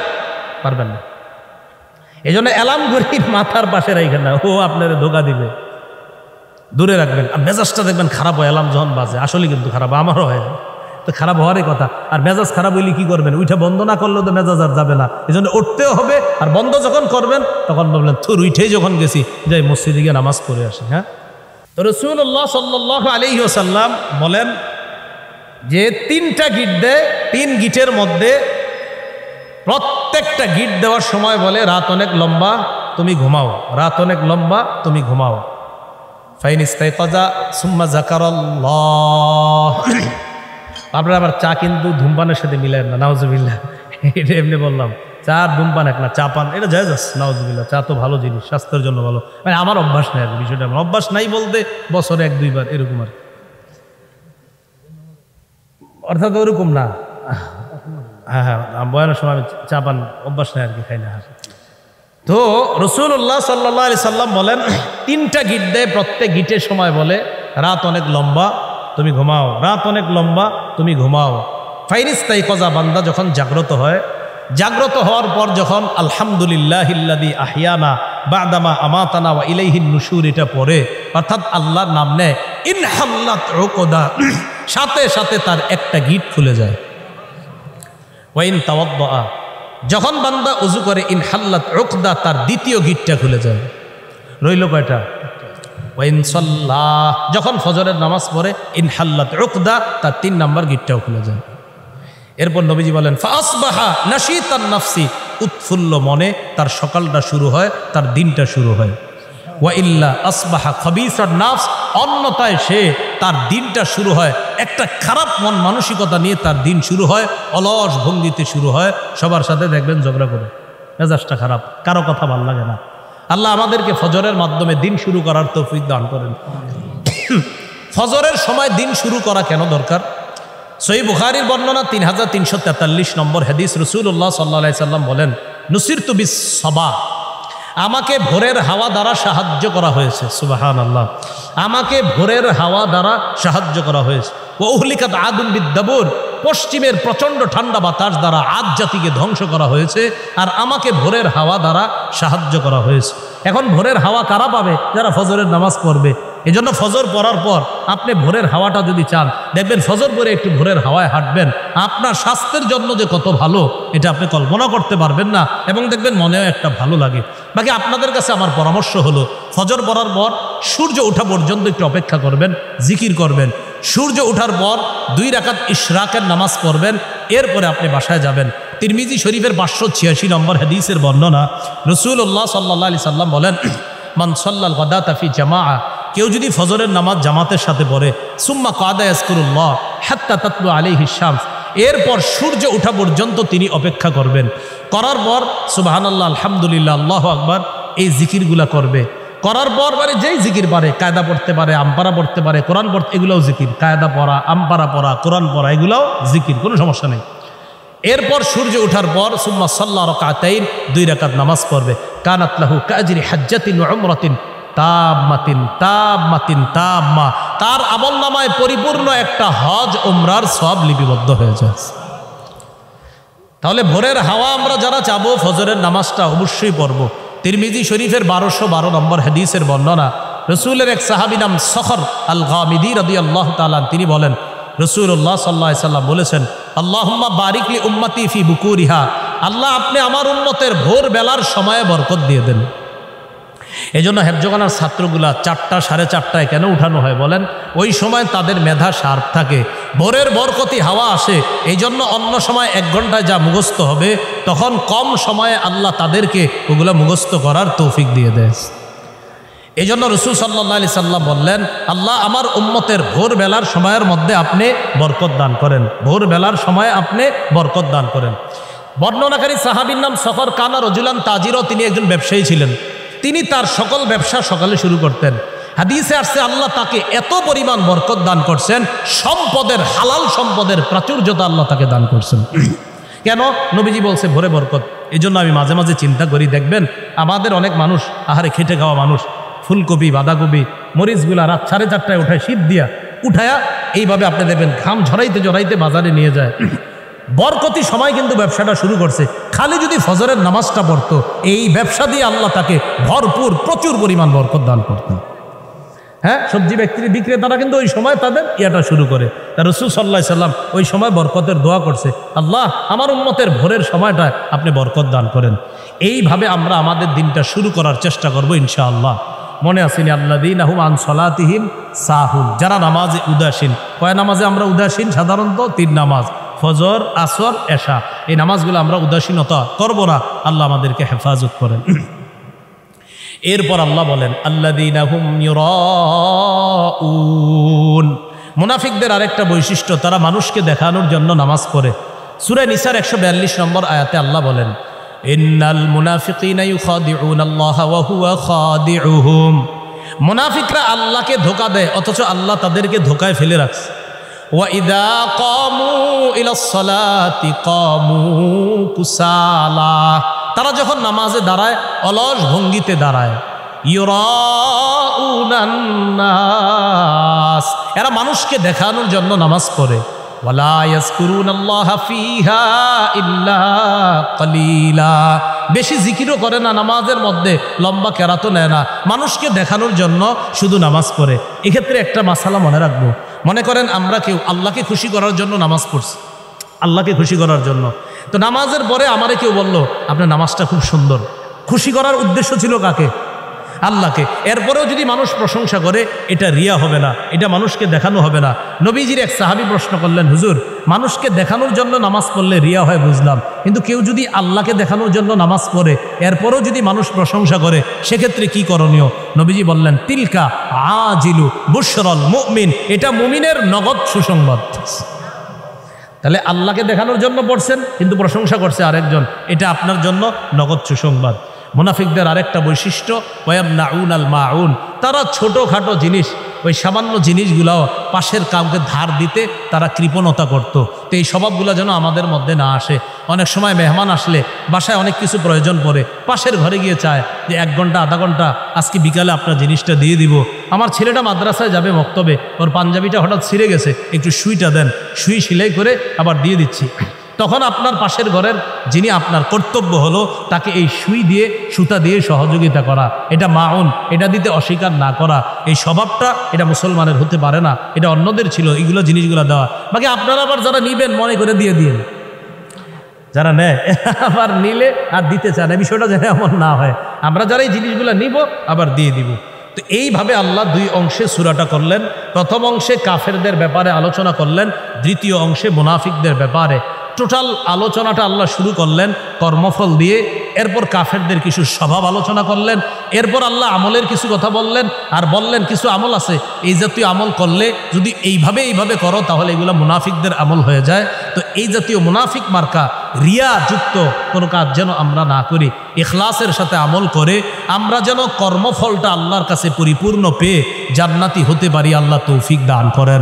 পারবেন না। এই জন্য অ্যালার্ম ঘড়ির মাথার পাশে রাখবেন না, ও আপনার ধোকা দিবে, দূরে রাখবেন। আর মেজাজটা দেখবেন খারাপ হয় অ্যালার্ম যখন বাজে, আসলে কিন্তু খারাপ, আমারও হয়, তো খারাপ হওয়ারই কথা। আর মেজাজ খারাপ হইলে কি করবেন, ওইটা বন্ধ না করলেও তো মেজাজ আর যাবে না, এই জন্য উঠতেও হবে। আর বন্ধ যখন করবেন তখন বলবেন থুর উঠেই যখন গেছি যাই মসজিদে গিয়ে নামাজ পড়ে আসি। হ্যাঁ, তো রাসূলুল্লাহ সাল্লাল্লাহু আলাইহি ওয়াসাল্লাম বলেন যে 3টা গিট দেয়, 3 গিটের মধ্যে প্রত্যেকটা গিট দেওয়ার সময় বলে রাত অনেক লম্বা, তুমি ঘুমাও, রাত অনেক লম্বা, তুমি ঘুমাও। ফাইন ইস্তাইকাযা সুম্মা যাকারাল্লাহ। আপনারা আবার চা কিন্তু ধূমপানের সাথে মিলেন না, নাউজুবিল্লাহ। এটা এমনি বললাম, চা আর ধূমপান এক না, চা পান এটা জায়েজ আছে, নাউজুবিল্লাহ। চা তো ভালো জিনিস, স্বাস্থ্যের জন্য ভালো। মানে আমার অভ্যাস নাই, আর বিষয়টা আমার অভ্যাস নাই বলতে বছরে 1-2 বার এরকম আর, অর্থাৎ ওরকম না। হ্যাঁ হ্যাঁ, বয়ানের সময় আমি চা পান অভ্যাস নাই আর কি, খাই না। তো রাসূলুল্লাহ সাল্লাল্লাহু আলাইহি সাল্লাম বলেন 3টা গিট দেয়, প্রত্যেক গিটের সময় বলে রাত অনেক লম্বা, তুমি ঘুমাও, রাত অনেক লম্বা, তুমি ঘুমাও। ফাইন ইস্তাইকাযা, বান্দা যখন জাগ্রত হয়, জাগ্রত হওয়ার পর যখন আলহামদুলিল্লাহিল্লাযী আহইয়ানা বা'দামা আমাতানা ওয়া ইলাইহিন নুশুর এটা পড়ে, অর্থাৎ আল্লাহর নাম নেয়, ইনহাল্লাত উকদা, সাথে সাথে তার একটা গিট খুলে যায়। ওয়াইন তাওয়াদ্দা, যখন বান্দা উযু করে ইনহাল্লাত উকদা, তার দ্বিতীয় গিটটা খুলে যায়। রইল কয়টা? ওয়াইন সাল্লাহ, যখন ফজরের নামাজ পড়ে ইনহাল্লাত উকদা, তার 3 নম্বর গিটটাও খুলে যায়। এরপর নবীজি বলেন ফাসবাহা নাশীতান নাফসি, উৎফুল্ল মনে তার সকালটা শুরু হয়, তার দিনটা শুরু হয়। ওয়া ইল্লা আসবাহা খাবিসান নাফস, অন্যথায় সে তার দিনটা শুরু হয় একটা খারাপ মন মানসিকতা নিয়ে, তার দিন শুরু হয় অলস ভঙ্গিতে শুরু হয়, সবার সাথে দেখবেন ঝগড়া করে, মেজাজটা খারাপ, কারো কথা ভালো লাগে না। আল্লাহ আমাদেরকে ফজরের মাধ্যমে দিন শুরু করার তৌফিক দান করেন। ফজরের সময় দিন শুরু করা কেন দরকার? সহিহ বুখারীর বর্ণনা 3343 নম্বর হাদিস, রাসূলুল্লাহ সাল্লাল্লাহু আলাইহি সাল্লাম বলেন নুসিরতু বিস সাবা, আমাকে ভোরের হাওয়া দ্বারা সাহায্য করা হয়েছে। সুবহানাল্লাহ, আমাকে ভোরের হাওয়া দ্বারা সাহায্য করা হয়েছে। ওয়া উহলিকাত আদুন বিদ্দাবুর, পশ্চিমের প্রচণ্ড ঠান্ডা বাতাস দ্বারা আদ জাতিকে ধ্বংস করা হয়েছে, আর আমাকে ভোরের হাওয়া দ্বারা সাহায্য করা হয়েছে। এখন ভোরের হাওয়া কারা পাবে? যারা ফজরের নামাজ পড়বে। এজন্য ফজর পড়ার পর আপনি ভোরের হাওয়াটা যদি চান, দেখবেন ফজর পরে একটু ভোরের হাওয়ায় হাঁটবেন, আপনার স্বাস্থ্যের জন্য যে কত ভালো এটা আপনি কল্পনা করতে পারবেন না, এবং দেখবেন মনেও একটা ভালো লাগে। বাকি আপনাদের কাছে আমার পরামর্শ হলো, ফজর পড়ার পর সূর্য ওঠা পর্যন্ত একটু অপেক্ষা করবেন, জিকির করবেন। সূর্য ওঠার পর 2 রাকাত ইশরাকের নামাজ পড়বেন, এরপরে আপনি বাসায় যাবেন। তিরমিজি শরীফের 586 নম্বর হাদিসের বর্ণনা, রাসূলুল্লাহ সাল্লাল্লাহু আলাইহি সাল্লাম বলেন মান সাল্লাল গাদাতা ফি জামাআ, কেউ যদি ফজরের নামাজ জামাতের সাথে পড়ে, সুম্মা কাদা ইয়াজকুরুল্লাহ হাত্তা তাতলু আলাইহিস শামস, এরপর সূর্য ওঠা পর্যন্ত তিনি অপেক্ষা করবেন। করার পর সুবহানাল্লাহ, আলহামদুলিল্লাহ, আল্লাহু আকবার, এই জিকিরগুলা করবে। করার পর মানে যেই জিকির পারে, কায়দা পড়তে পারে, আমপারা পড়তে পারে, কোরআন পড়তে, এগুলোও জিকির। কায়দা পড়া, আমপারা পড়া, কোরআন পড়া, এগুলোও জিকির, কোনো সমস্যা নেই। এরপর সূর্য ওঠার পর সুম্মা সাল্লা রাকাতাইন, 2 রাকাত নামাজ পড়বে। কানাত লাহু কাজরি হাজ্জাতিন ওয়া উমরাতিন তাম্মাতিন তাম্মাতিন তাম্মা, তার আমলনামায় পরিপূর্ণ একটা হজ উমরার সওয়াব লিপিবদ্ধ হয়ে যায়। তাহলে ভোরের হাওয়া আমরা যারা চাবো, ফজরের নামাজটা অবশ্যই পড়ব। তিরমিজি শরীফের 1212 নম্বর হাদিসের বর্ণনা, রাসূলের এক সাহাবী নাম সখর আল গামিদি রাদিয়াল্লাহু তাআলা, তিনি বলেন রাসূলুল্লাহ সাল্লাল্লাহু আলাইহি সাল্লাম বলেছেন আল্লাহুম্মা বারিক লি উম্মতি ফি বুকুরিহা, আল্লাহ আপনি আমার উম্মতের ভোর বেলার সময়ে বরকত দিয়ে দেন। এই জন্য হেফজখানার ছাত্রগুলা 4টা 4:30টায় কেন উঠানো হয় বলেন? ওই সময় তাদের মেধা শার্প থাকে, ভোরের বরকতি হাওয়া আসে। এই জন্য অন্য সময় 1 ঘন্টায় যা মুখস্থ হবে, তখন কম সময়ে আল্লাহ তাদেরকে ওগুলা মুখস্থ করার তৌফিক দিয়ে দেয়। এই জন্য রাসূল সাল্লাল্লাহু আলাইহি সাল্লাম বললেন, আল্লাহ আমার উম্মতের ভোর বেলার সময়ের মধ্যে আপনি বরকত দান করেন, ভোর বেলার সময়ে আপনি বরকত দান করেন। বর্ণনাকারী সাহাবীর নাম সফর কানা রজুলান তাজিরও, তিনি একজন ব্যবসায়ী ছিলেন। তিনি তার সকল ব্যবসা সকালে শুরু করতেন। হাদিসে আসছে আল্লাহ তাকে এত পরিমাণ বরকত দান করছেন, সম্পদের, হালাল সম্পদের প্রাচুর্যতা আল্লাহ তাকে দান করছেন। কেন? নবীজি বলছে ভোরে বরকত। এই জন্য আমি মাঝে মাঝে চিন্তা করি, দেখবেন আমাদের অনেক মানুষ আহারে খেটে খাওয়া মানুষ, ফুলকপি বাঁধাকপি মরিচগুলা রাত 4:30টায় উঠায়, শীত দিয়া উঠায়া এইভাবে আপনি দেখবেন ঘাম ঝরাইতে ঝরাইতে বাজারে নিয়ে যায়। বরকতি সময় কিন্তু ব্যবসাটা শুরু করছে, খালি যদি ফজরের নামাজটা পড়তো, এই ব্যবসা দিয়ে আল্লাহ তাকে ভরপুর প্রচুর পরিমাণ বরকত দান করতেন। হ্যাঁ, সবজি বিক্রেতারা কিন্তু ওই সময় তাদের ইয়াটা শুরু করে। তা রাসূল সাল্লাল্লাহু আলাইহি সাল্লাম ওই সময় বরকতের দোয়া করছে, আল্লাহ আমার উম্মতের ভোরের সময়টা আপনি বরকত দান করেন। এইভাবে আমরা আমাদের দিনটা শুরু করার চেষ্টা করব ইনশাআল্লাহ। মনে আসেনি আল্লাযীনা হুম আন সলাতিহিম সাহুন, যারা নামাজে উদাসীন। কয় নামাজে আমরা উদাসীন? সাধারণত 3 নামাজ, ফজর, আসর, এশা। এই নামাজগুলো আমরা উদাসীনতা করব না, আল্লাহ আমাদেরকে হেফাজত করেন। এরপর আল্লাহ বলেন আল্লাযীনা হুম ইউরাউন, মুনাফিকদের আরেকটা বৈশিষ্ট্য, তারা মানুষকে দেখানোর জন্য নামাজ পড়ে। সূরা নিসার 142 নম্বর আয়াতে আল্লাহ বলেন ইন্নাল মুনাফিকিনা ইউখাদিউনাল্লাহা ওয়া হুয়া খাদিউহুম, মুনাফিকরা আল্লাহকে ধোঁকা দেয় অথচ আল্লাহ তাদেরকে ধোঁকায় ফেলে রাখছে। ওয়া ইযা কামু ইলাস সালাতি কামু কুসালা, তারা যখন নামাজে দাঁড়ায় অলস ভঙ্গিতে দাঁড়ায়। ইউরাউনান নাস, এরা মানুষকে দেখানোর জন্য নামাজ পড়ে। ওয়ালা ইয়াজকুরুনাল্লাহা ফিহা ইল্লা কালিলা, বেশি জিকিরও করে না নামাজের মধ্যে, লম্বা কেরাতও নেয় না, মানুষকে দেখানোর জন্য শুধু নামাজ পড়ে। এক্ষেত্রে একটা মাসালা মনে রাখবো, মনে করেন আমরা কেউ আল্লাহকে খুশি করার জন্য নামাজ পড়ছি, আল্লাহকে খুশি করার জন্য। তো নামাজের পরে আমারে কেউ বলল আপনার নামাজটা খুব সুন্দর, খুশি করার উদ্দেশ্য ছিল কাকে? আল্লাহকে। এরপরেও যদি মানুষ প্রশংসা করে, এটা রিয়া হবে না, এটা মানুষকে দেখানো হবে না। নবীজির এক সাহাবী প্রশ্ন করলেন, হুজুর মানুষকে দেখানোর জন্য নামাজ পড়লে রিয়া হয় বুঝলাম, কিন্তু কেউ যদি আল্লাহকে দেখানোর জন্য নামাজ পড়ে এরপরেও যদি মানুষ প্রশংসা করে, সেক্ষেত্রে কি করণীয়? নবীজি বললেন তিলকা আজিলু বুশরাল মুমিন, এটা মুমিনের নগদ সুসংবাদ। তাহলে আল্লাহকে দেখানোর জন্য পড়ছেন কিন্তু প্রশংসা করছে আরেকজন, এটা আপনার জন্য নগদ সুসংবাদ। মুনাফিকদের আরেকটা বৈশিষ্ট্য ওয়ায়ামনাউনাল মাউন, তারা ছোটোখাটো জিনিস, ওই সামান্য জিনিসগুলাও পাশের কাউকে ধার দিতে তারা কৃপণতা করত। তো এই স্বভাবগুলো যেন আমাদের মধ্যে না আসে। অনেক সময় মেহমান আসলে বাসায় অনেক কিছু প্রয়োজন পড়ে, পাশের ঘরে গিয়ে চায় যে 1 ঘন্টা আধা ঘন্টা আজকে বিকালে আপনার জিনিসটা দিয়ে দিব। আমার ছেলেটা মাদ্রাসায় যাবে মক্তবে, ওর পাঞ্জাবিটা হঠাৎ ছিঁড়ে গেছে, একটু সুইটা দেন, সুই সেলাই করে আবার দিয়ে দিচ্ছি। তখন আপনার পাশের ঘরের যিনি, আপনার কর্তব্য হলো তাকে এই সুই দিয়ে সুতা দিয়ে সহযোগিতা করা, এটা মাউন, এটা দিতে অস্বীকার না করা। এই স্বভাবটা এটা মুসলমানের হতে পারে না, এটা অন্যদের ছিল এইগুলো জিনিসগুলো দেওয়া। বাকি আপনারা আবার যারা নিবেন মনে করে দিয়ে দিন, যারা নেয় আবার নিলে আর দিতে চায় না, বিষয়টা যেন এমন না হয়। আমরা যারা এই জিনিসগুলো নিব আবার দিয়ে দিব। তো এইভাবে আল্লাহ 2 অংশে সূরাটা করলেন। প্রথম অংশে কাফেরদের ব্যাপারে আলোচনা করলেন, দ্বিতীয় অংশে মুনাফিকদের ব্যাপারে। টোটাল আলোচনাটা আল্লাহ শুরু করলেন কর্মফল দিয়ে, এরপর কাফেরদের কিছু স্বভাব আলোচনা করলেন, এরপর আল্লাহ আমলের কিছু কথা বললেন, আর বললেন কিছু আমল আছে এই জাতীয় আমল করলে যদি এইভাবে করো তাহলে এগুলো মুনাফিকদের আমল হয়ে যায়। তো এই জাতীয় মুনাফিক মার্কা রিয়া যুক্ত কোনো কাজ যেন আমরা না করি, ইখলাসের সাথে আমল করে আমরা যেন কর্মফলটা আল্লাহর কাছে পরিপূর্ণ পেয়ে জান্নাতি হতে পারি। আল্লাহ তৌফিক দান করেন।